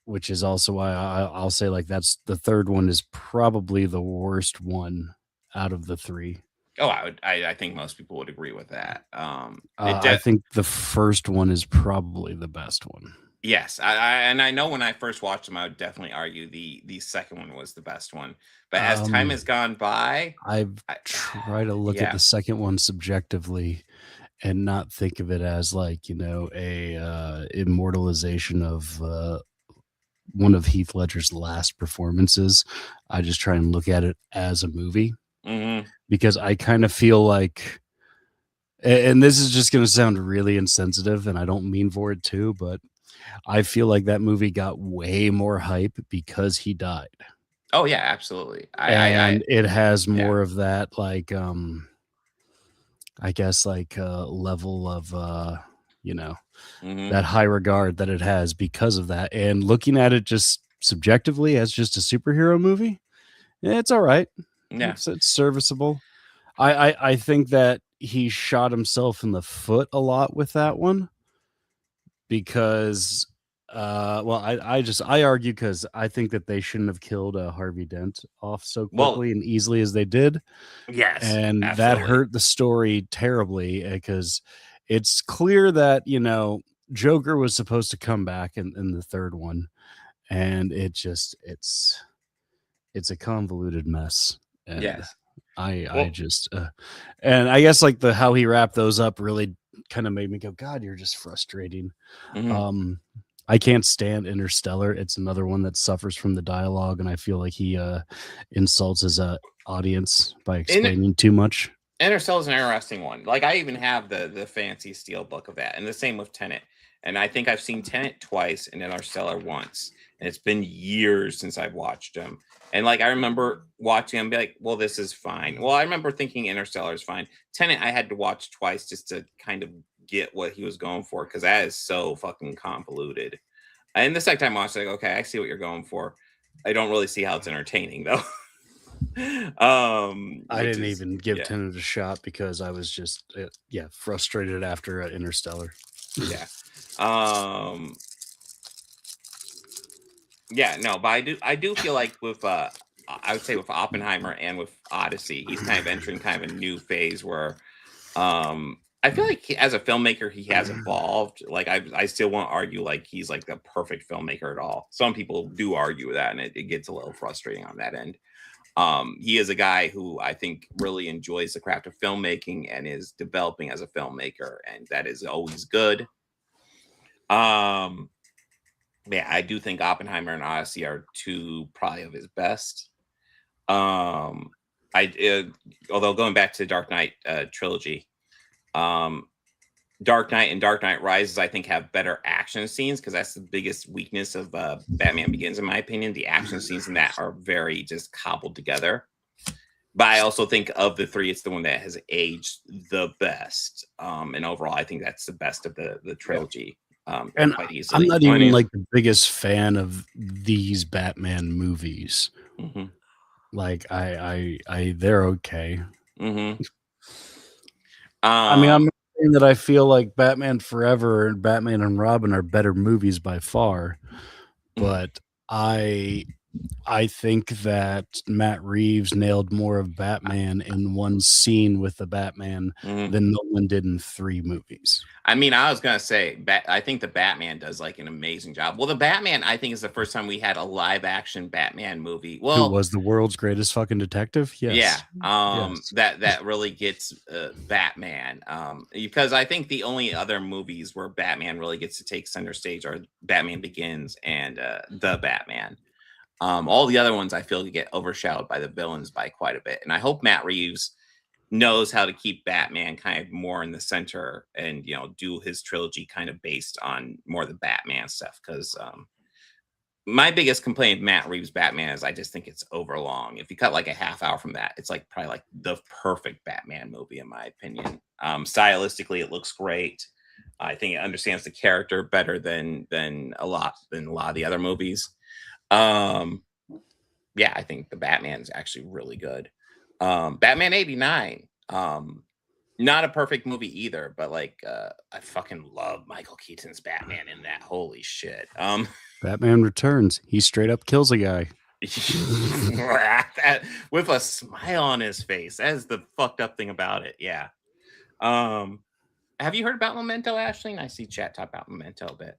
which is also why I'll say, like, that's the third one is probably the worst one out of the three. Oh, I think most people would agree with that. I think the first one is probably the best one. Yes, I know when I first watched them, I would definitely argue the second one was the best one. But as time has gone by, I've tried to look at the second one subjectively and not think of it as like, a immortalization of one of Heath Ledger's last performances. I just try and look at it as a movie, because I kind of feel like, and this is just going to sound really insensitive, and I don't mean for it to, but I feel like that movie got way more hype because he died. Oh yeah, absolutely. It has more of that, like, I guess, like level of that high regard that it has because of that. And looking at it just subjectively as just a superhero movie, it's all right. It's serviceable. I think that he shot himself in the foot a lot with that one, because I argue, because I think that they shouldn't have killed Harvey Dent off so quickly and easily as they did. And absolutely. That hurt the story terribly, because it's clear that Joker was supposed to come back in the third one, and it's a convoluted mess. And I just and I guess like how he wrapped those up really kind of made me go, God, you're just frustrating. I can't stand Interstellar. It's another one that suffers from the dialogue, and I feel like he insults his audience by explaining too much. Interstellar is an interesting one. Like, I even have the fancy steel book of that, and the same with Tenet. And I think I've seen Tenet twice and Interstellar once, and it's been years since I've watched them. And like, I remember watching them, be like, well, this is fine. Well, I remember thinking Interstellar is fine. Tenet, I had to watch twice just to kind of get what he was going for, because that is so fucking convoluted. And the second time I watched, like, okay, I see what you're going for. I don't really see how it's entertaining though. I didn't even give Tenet a shot because I was just frustrated after Interstellar. Yeah. Yeah, no, but I do feel like with I would say with Oppenheimer and with Odyssey, he's kind of entering kind of a new phase where I feel like as a filmmaker he has evolved. Like I still won't argue like he's like the perfect filmmaker at all. Some people do argue that, and it gets a little frustrating on that end. He is a guy who I think really enjoys the craft of filmmaking and is developing as a filmmaker, and that is always good. Yeah, I do think Oppenheimer and Odyssey are two probably of his best. Although going back to the Dark Knight trilogy, Dark Knight and Dark Knight Rises, I think, have better action scenes because that's the biggest weakness of Batman Begins, in my opinion. The action scenes in that are very just cobbled together. But I also think of the three, it's the one that has aged the best. And overall, I think that's the best of the trilogy. And quite easily. I'm not even like the biggest fan of these Batman movies. Mm-hmm. Like I they're okay. Mm-hmm. I mean, I'm not saying that I feel like Batman Forever and Batman and Robin are better movies by far, but I think that Matt Reeves nailed more of Batman in one scene with the Batman than Nolan did in 3 movies. I mean, I was going to say, I think the Batman does like an amazing job. Well, the Batman, I think, is the first time we had a live action Batman movie. Well, who was the world's greatest fucking detective? Yes. Yeah. Yes. That really gets Batman. Because I think the only other movies where Batman really gets to take center stage are Batman Begins and The Batman. All the other ones I feel get overshadowed by the villains by quite a bit. And I hope Matt Reeves knows how to keep Batman kind of more in the center and, do his trilogy kind of based on more of the Batman stuff. Because my biggest complaint of Matt Reeves' Batman is I just think it's overlong. If you cut like a half hour from that, it's like probably like the perfect Batman movie, in my opinion. Stylistically, it looks great. I think it understands the character better than a lot of the other movies. Yeah, I think the Batman is actually really good. Batman 89, not a perfect movie either, but like I fucking love Michael Keaton's Batman in that. Holy shit. Batman Returns, he straight up kills a guy with a smile on his face. That is the fucked up thing about it. Yeah. Have you heard about Memento, Ashlene? I see chat talk about Memento a bit.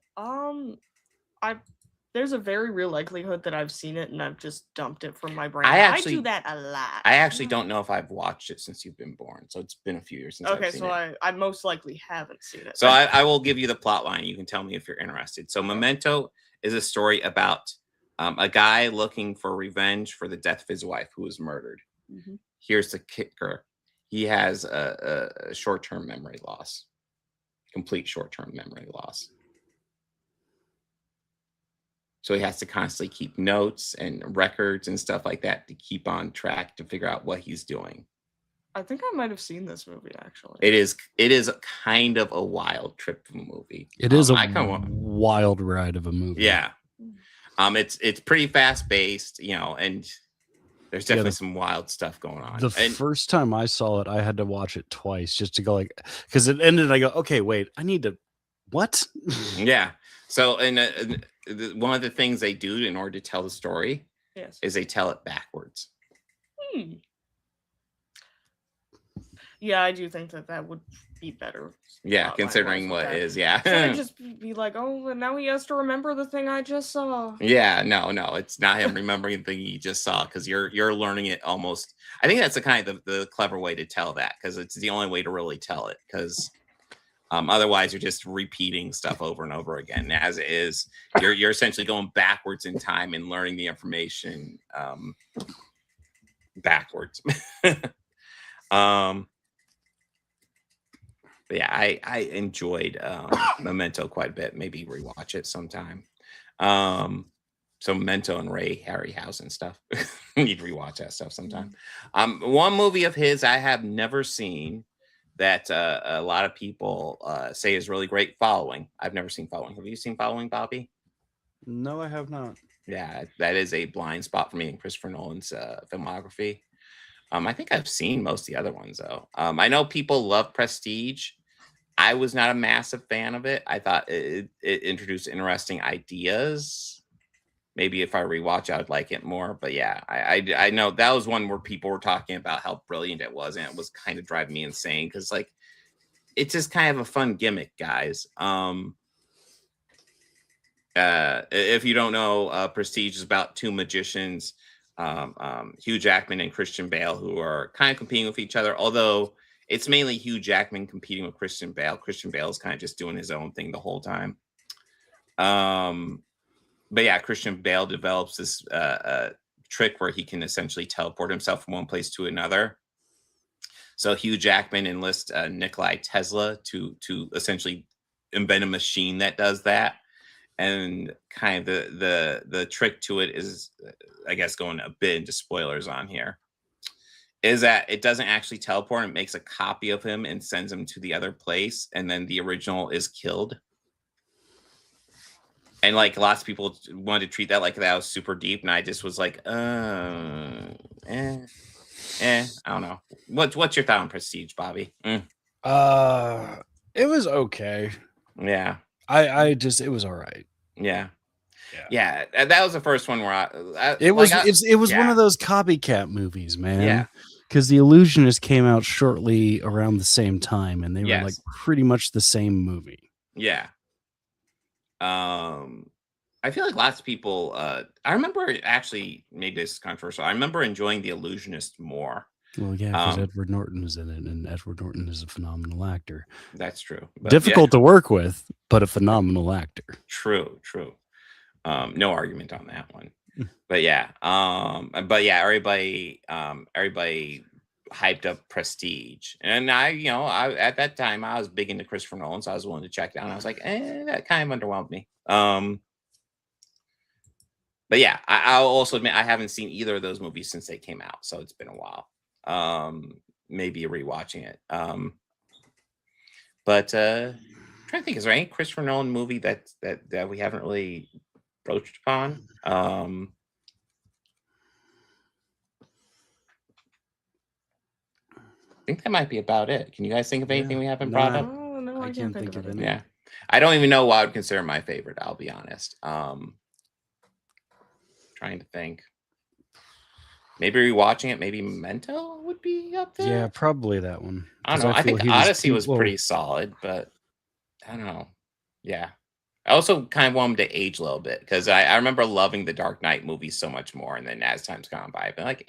There's a very real likelihood that I've seen it and I've just dumped it from my brain. I do that a lot. I actually don't know if I've watched it since you've been born, so it's been a few years since I've seen it. I most likely haven't seen it. So I will give you the plot line. You can tell me if you're interested. So Memento is a story about a guy looking for revenge for the death of his wife who was murdered. Mm-hmm. Here's the kicker. He has a short-term memory loss, complete short-term memory loss. So he has to constantly keep notes and records and stuff like that to keep on track to figure out what he's doing. I think I might have seen this movie actually. It is kind of a wild trip of a movie. It is a wild ride of a movie. Yeah. It's pretty fast paced, and there's definitely some wild stuff going on. The first time I saw it, I had to watch it twice just to go because it ended. I go, okay, wait, I need to. What? Yeah. So, one of the things they do in order to tell the story is they tell it backwards. Yeah, I do think that would be better. Yeah, considering what is, yeah. So just be like, oh, and now he has to remember the thing I just saw. Yeah, no, it's not him remembering the thing he just saw because you're learning it almost. I think that's the kind of the clever way to tell that because it's the only way to really tell it because. Otherwise, you're just repeating stuff over and over again. As it is, you're essentially going backwards in time and learning the information backwards. But yeah, I enjoyed Memento quite a bit. Maybe rewatch it sometime. So Memento and Ray Harryhausen stuff. Need to rewatch that stuff sometime. One movie of his I have never seen. That a lot of people say is really great. Following. I've never seen Following. Have you seen Following, Bobby? No, I have not. Yeah, that is a blind spot for me in Christopher Nolan's filmography. I think I've seen most of the other ones though. I know people love Prestige. I was not a massive fan of it. I thought it introduced interesting ideas. Maybe if I rewatch, I would like it more. But yeah, I know that was one where people were talking about how brilliant it was, and it was kind of driving me insane because like it's just kind of a fun gimmick, guys. If you don't know, Prestige is about two magicians, Hugh Jackman and Christian Bale, who are kind of competing with each other. Although it's mainly Hugh Jackman competing with Christian Bale. Christian Bale is kind of just doing his own thing the whole time. But yeah, Christian Bale develops this trick where he can essentially teleport himself from one place to another. So Hugh Jackman enlists Nikolai Tesla to essentially invent a machine that does that. And kind of the trick to it is, I guess, going a bit into spoilers on here, is that it doesn't actually teleport. It makes a copy of him and sends him to the other place, and then the original is killed. And like lots of people wanted to treat that like that was super deep, and I just was like, I don't know. What's your thought on Prestige, Bobby? It was okay. Yeah. It was all right. Yeah. That was the first one where it was one of those copycat movies, man. Yeah. Because The Illusionist came out shortly around the same time, and they were like pretty much the same movie. Yeah. I feel like lots of people. I remember actually, maybe this is controversial. I remember enjoying The Illusionist more. Well, yeah, because Edward Norton is in it, and Edward Norton is a phenomenal actor. That's true. Difficult to work with, but a phenomenal actor. True. No argument on that one. But yeah, everybody hyped up Prestige, and I at that time I was big into Christopher Nolan, so I was willing to check it out. And I was like, that kind of underwhelmed me. But yeah, I'll also admit I haven't seen either of those movies since they came out, so it's been a while. Maybe rewatching it. But I'm trying to think, is there any Christopher Nolan movie that we haven't really broached upon? I think that might be about it. Can you guys think of anything we haven't brought up? No, I can't think of it. Yeah, I don't even know what I would consider my favorite. I'll be honest. Trying to think. Maybe rewatching it. Maybe Memento would be up there. Yeah, probably that one. I don't know. I think Odyssey was pretty solid, but I don't know. Yeah. I also kind of want him to age a little bit because I remember loving the Dark Knight movies so much more, and then as time's gone by, I've been like,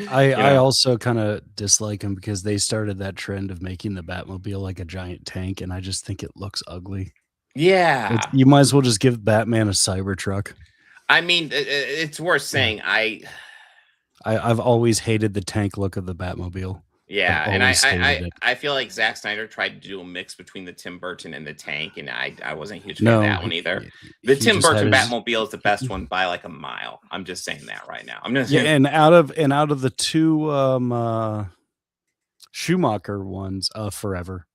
I also kind of dislike him because they started that trend of making the Batmobile like a giant tank, and I just think it looks ugly. Yeah. You might as well just give Batman a Cybertruck. I mean, it's worth saying. I've always hated the tank look of the Batmobile. Yeah, and I feel like Zack Snyder tried to do a mix between the Tim Burton and the tank, and I wasn't a huge fan of that one either. The Tim Burton Batmobile is the best one by like a mile. I'm just saying that right now. I'm just and out of the two Schumacher ones, Forever,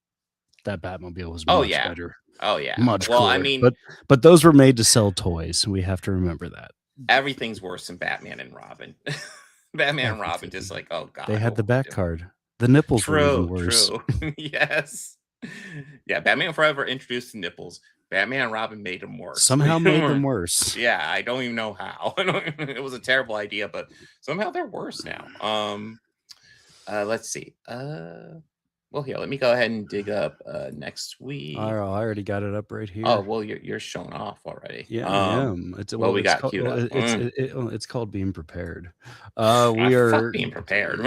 that Batmobile was much better. Oh yeah, much well, cooler. I mean, but those were made to sell toys. We have to remember that everything's worse than Batman and Robin. Batman and Robin, just like, oh god, they had the back card. The nipples were even worse. True. Yes. Yeah, Batman Forever introduced the nipples. Batman and Robin made them worse. Somehow made them worse. Yeah, I don't even know how. It was a terrible idea, but somehow they're worse now. Let's see. Well, here, let me go ahead and dig up next week. I already got it up right here. Oh, well, you're showing off already. Yeah, I am. We got queued up. It's called being prepared. We are being prepared.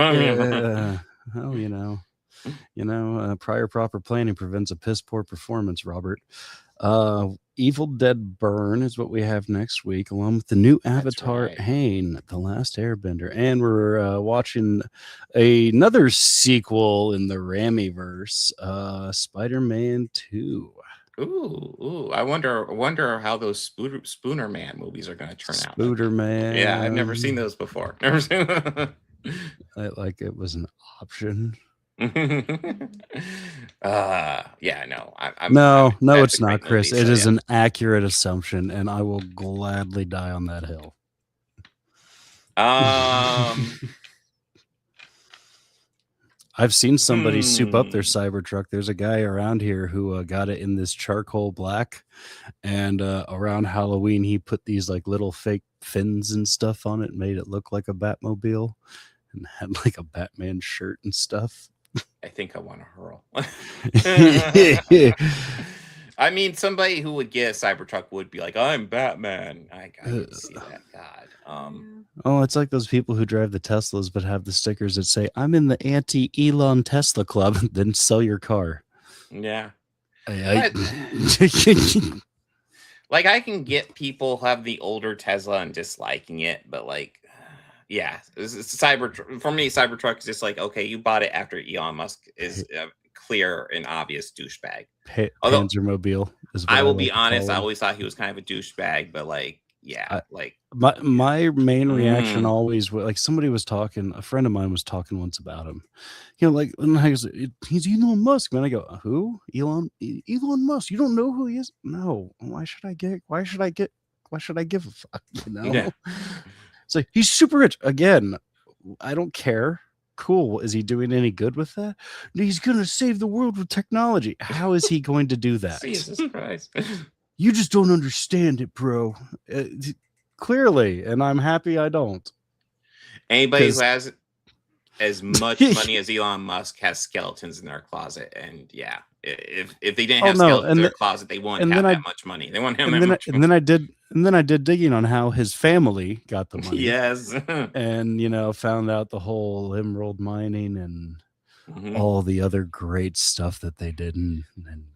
Well, prior proper planning prevents a piss poor performance, Robert. Evil Dead Burn is what we have next week, along with the new Avatar, Aang, The Last Airbender. And we're watching another sequel in the Raimiverse, Spider-Man 2. Ooh! I wonder how those Spooner Man movies are going to turn out. Spooner Man. Yeah, I've never seen those before. Never seen. Like it was an option. Yeah, no, No, that's it's a great not, Chris. movie, It so, is yeah. an accurate assumption, and I will gladly die on that hill. I've seen somebody soup up their Cybertruck. There's a guy around here who got it in this charcoal black, and around Halloween he put these like little fake fins and stuff on it, made it look like a Batmobile, and had like a Batman shirt and stuff. I think I want to hurl. I mean, somebody who would get a Cybertruck would be like, "I'm Batman." I can see that. God. Oh, it's like those people who drive the Teslas but have the stickers that say, "I'm in the anti-Elon Tesla club." Then sell your car. Yeah. Like I can get people who have the older Tesla and disliking it, but like, yeah, it's for me, Cybertruck is just like, okay, you bought it after Elon Musk is a clear and obvious douchebag. Although Panzermobile is I will be honest, I always thought he was kind of a douchebag, but like, yeah, my main reaction always was like somebody was talking, a friend of mine was talking once about him, like he's Elon Musk, man. I go, who? Elon Musk? You don't know who he is? No. Why should I give a fuck? Yeah. It's like, he's super rich. Again, I don't care. Cool. Is he doing any good with that? He's gonna save the world with technology. How is he going to do that? Jesus Christ. You just don't understand it, bro. Clearly, and I'm happy I don't. Anybody who has as much money as Elon Musk has skeletons in their closet, and yeah, if they didn't have skeletons in their closet, they wouldn't have that much money. They wouldn't have that much money. And then I did digging on how his family got the money. Yes, and found out the whole emerald mining and all the other great stuff that they did. And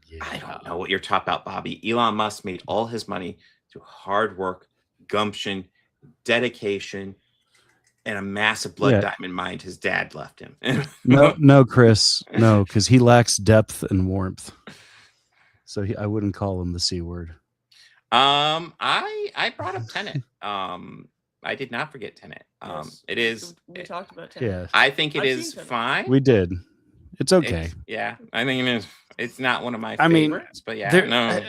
yeah. I don't know what you're talking about, Bobby. Elon Musk made all his money through hard work, gumption, dedication, and a massive blood diamond mine his dad left him. No, Chris, no, because he lacks depth and warmth. So I wouldn't call him the C word. I brought up Tenet. I did not forget Tenet. Yes, it is. We talked about Tenet. Yeah, I think it is fine. We did. It's okay. I think it is. It's not one of my favorites, but yeah,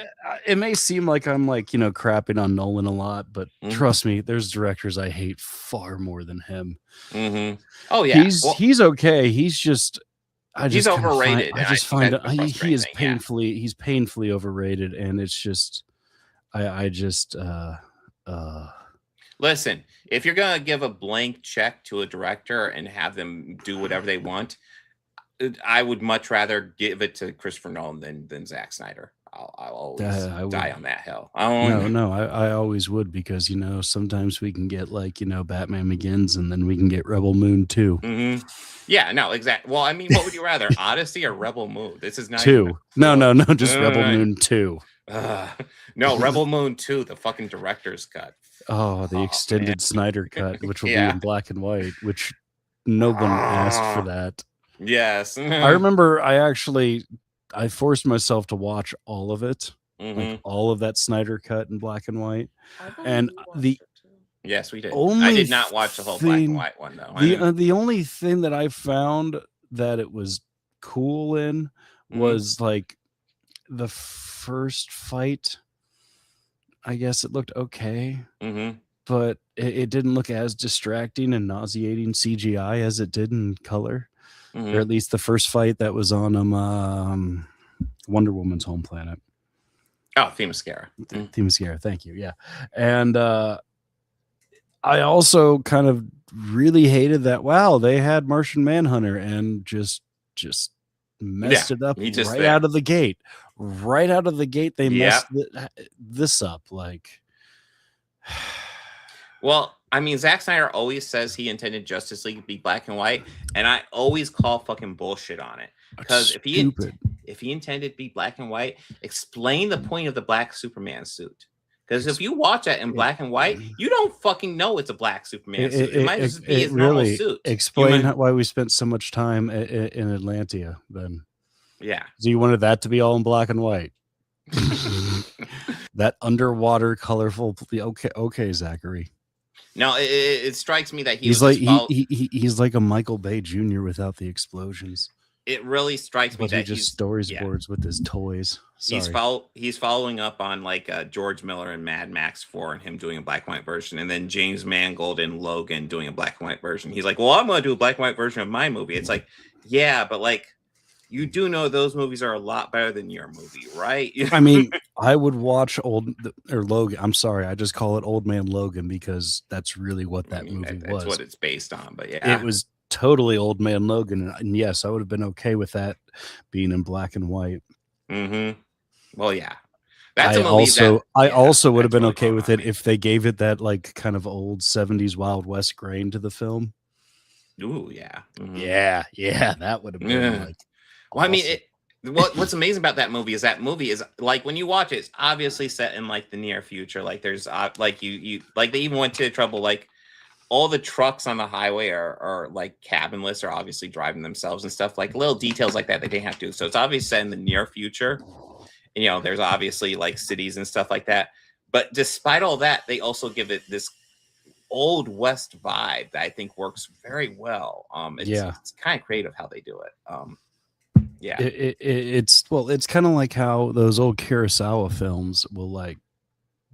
it may seem like I'm crapping on Nolan a lot, but trust me, there's directors I hate far more than him. Oh yeah, he's okay. He's just he's overrated. I just find he is he's painfully overrated, and it's just listen. If you're gonna give a blank check to a director and have them do whatever they want, I would much rather give it to Christopher Nolan than Zack Snyder. I'll always die on that hill. I always would, because sometimes we can get Batman Begins, and then we can get Rebel Moon 2. Yeah, no, exactly. Well, I mean, what would you rather, Odyssey or Rebel Moon? This is not 2. No, just Rebel Moon 2. No, Rebel Moon 2, the fucking director's cut. Oh, the extended Snyder cut, which will be in black and white, which no one asked for that. Yes. I remember I forced myself to watch all of it, all of that Snyder cut in black and white. And yes, we did. I did not watch the whole black and white one though. The only thing that I found that it was cool in was like the first fight. I guess it looked okay, but it didn't look as distracting and nauseating CGI as it did in color. Or at least the first fight that was on Wonder Woman's home planet. Oh, Themyscira. Themyscira, thank you. Yeah. And I also kind of really hated that, they had Martian Manhunter and just messed it up out of the gate. Right out of the gate, they messed this up. Well, I mean, Zack Snyder always says he intended Justice League to be black and white, and I always call fucking bullshit on it. Because if he intended to be black and white, explain the point of the black Superman suit. Because if you watch it in black and white, you don't fucking know it's a black Superman suit. It might just be his normal suit. Explain why we spent so much time in Atlantia then. Yeah. So you wanted that to be all in black and white. That underwater, colorful. Okay, Zachary. No, it strikes me that he's like a Michael Bay Jr. without the explosions. it really strikes me But he that just storyboards with his toys. Sorry. He's following up on like George Miller and Mad Max 4 and him doing a black and white version, and then James Mangold and Logan doing a black and white version. He's like, well, I'm going to do a black and white version of my movie. It's like, yeah, but like, you do know those movies are a lot better than your movie, right? I mean, I would watch Logan. I'm sorry, I just call it Old Man Logan because that's really what that movie was. That's what it's based on. But yeah, it was totally Old Man Logan, and yes, I would have been okay with that being in black and white. Mm-hmm. Well, yeah. I also would have been okay with it if they gave it that like kind of old 70s Wild West grain to the film. Ooh, yeah. Mm-hmm. Yeah, that would have been like. Well, I mean, what's amazing about that movie is like when you watch it, it's obviously set in like the near future. Like there's like you like they even went to the trouble like all the trucks on the highway are like cabinless or obviously driving themselves and stuff, like little details like that they didn't have to do. So it's obviously set in the near future. And, you know, there's obviously like cities and stuff like that. But despite all that, they also give it this old West vibe that I think works very well. It's kind of creative how they do it. Yeah, it's kind of like how those old Kurosawa films will like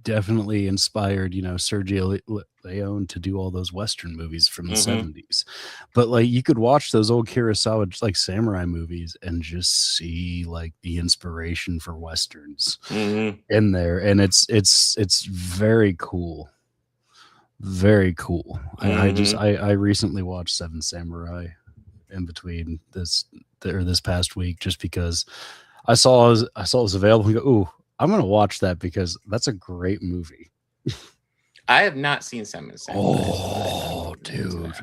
definitely inspired, you know, Sergio Leone to do all those Western movies from the 70s. But like you could watch those old Kurosawa like samurai movies and just see like the inspiration for Westerns in there. And it's very cool. Very cool. I recently watched Seven Samurai in between this past week just because I saw it was available and go, ooh, I'm gonna watch that because that's a great movie. I have not seen Seven Samurai. Oh, dude.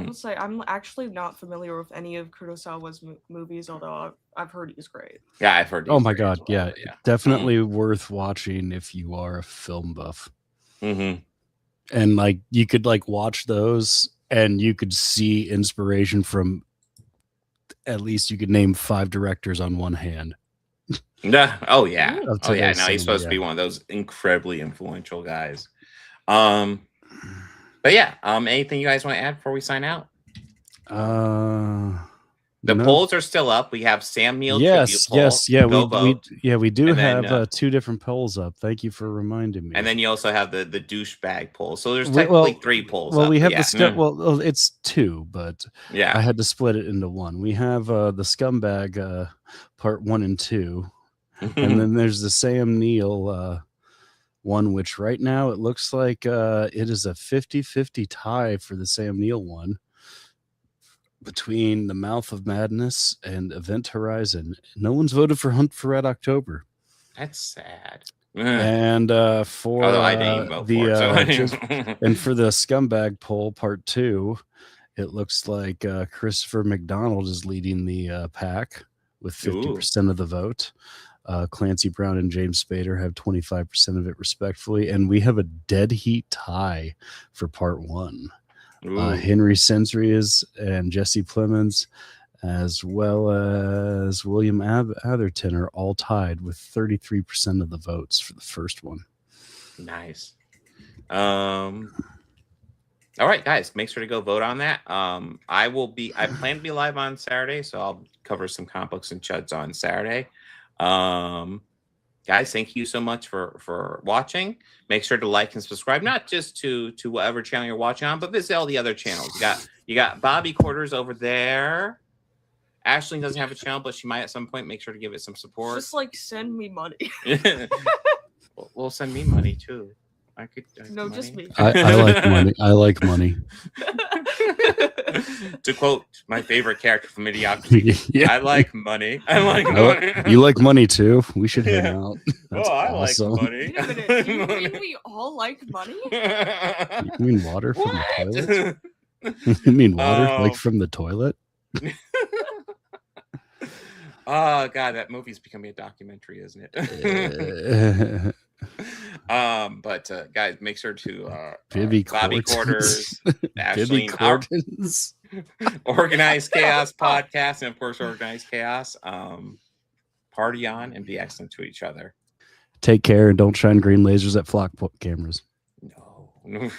I'll say I'm actually not familiar with any of Kurosawa's movies, although I've heard he's great. Yeah, I've heard. Oh my god, well, yeah, definitely worth watching if you are a film buff. And like you could like watch those, and you could see inspiration from at least you could name 5 directors on one hand. No, oh yeah. Now he's supposed to be one of those incredibly influential guys. But yeah, anything you guys want to add before we sign out? The polls are still up. We have Sam Neill. Yes, we do have 2 different polls up. Thank you for reminding me. And then you also have the douchebag poll. So there's technically 3 polls. Well, up. we have the it's 2, but yeah, I had to split it into 1. We have the scumbag part 1 and 2, and then there's the Sam Neill one, which right now it looks like it is a 50-50 tie for the Sam Neill one between The Mouth of Madness and Event Horizon. No one's voted for Hunt for Red October. That's sad. And for I didn't vote for it, and for the scumbag poll part 2, it looks like Christopher McDonald is leading the pack with 50% of the vote. Clancy Brown and James Spader have 25% of it respectfully, and we have a dead heat tie for part 1. Henry Sensries and Jesse Plemons, as well as William Atherton, are all tied with 33% of the votes for the first one. Nice. All right, guys, make sure to go vote on that. I plan to be live on Saturday, so I'll cover some comic books and chuds on Saturday. Guys, thank you so much for watching. Make sure to like and subscribe, not just to whatever channel you're watching on, but visit all the other channels. You got Bobby Quarters over there. Ashlene doesn't have a channel, but she might at some point. Make sure to give it some support. Just like send me money. Well, send me money too. No, just me. I like money. I like money. To quote my favorite character from Idiocracy, I like money. I like money. You like money too? We should hang out. That's awesome. Like money. Wait a minute. Do you mean we all like money? You mean water from the toilet? You mean water like from the toilet? Oh god, that movie's becoming a documentary, isn't it? But guys, make sure to Bobby Quarters, Ashlene, Organized Chaos podcast, and of course Organized Chaos. Party on and be excellent to each other. Take care and don't shine green lasers at flock cameras. No.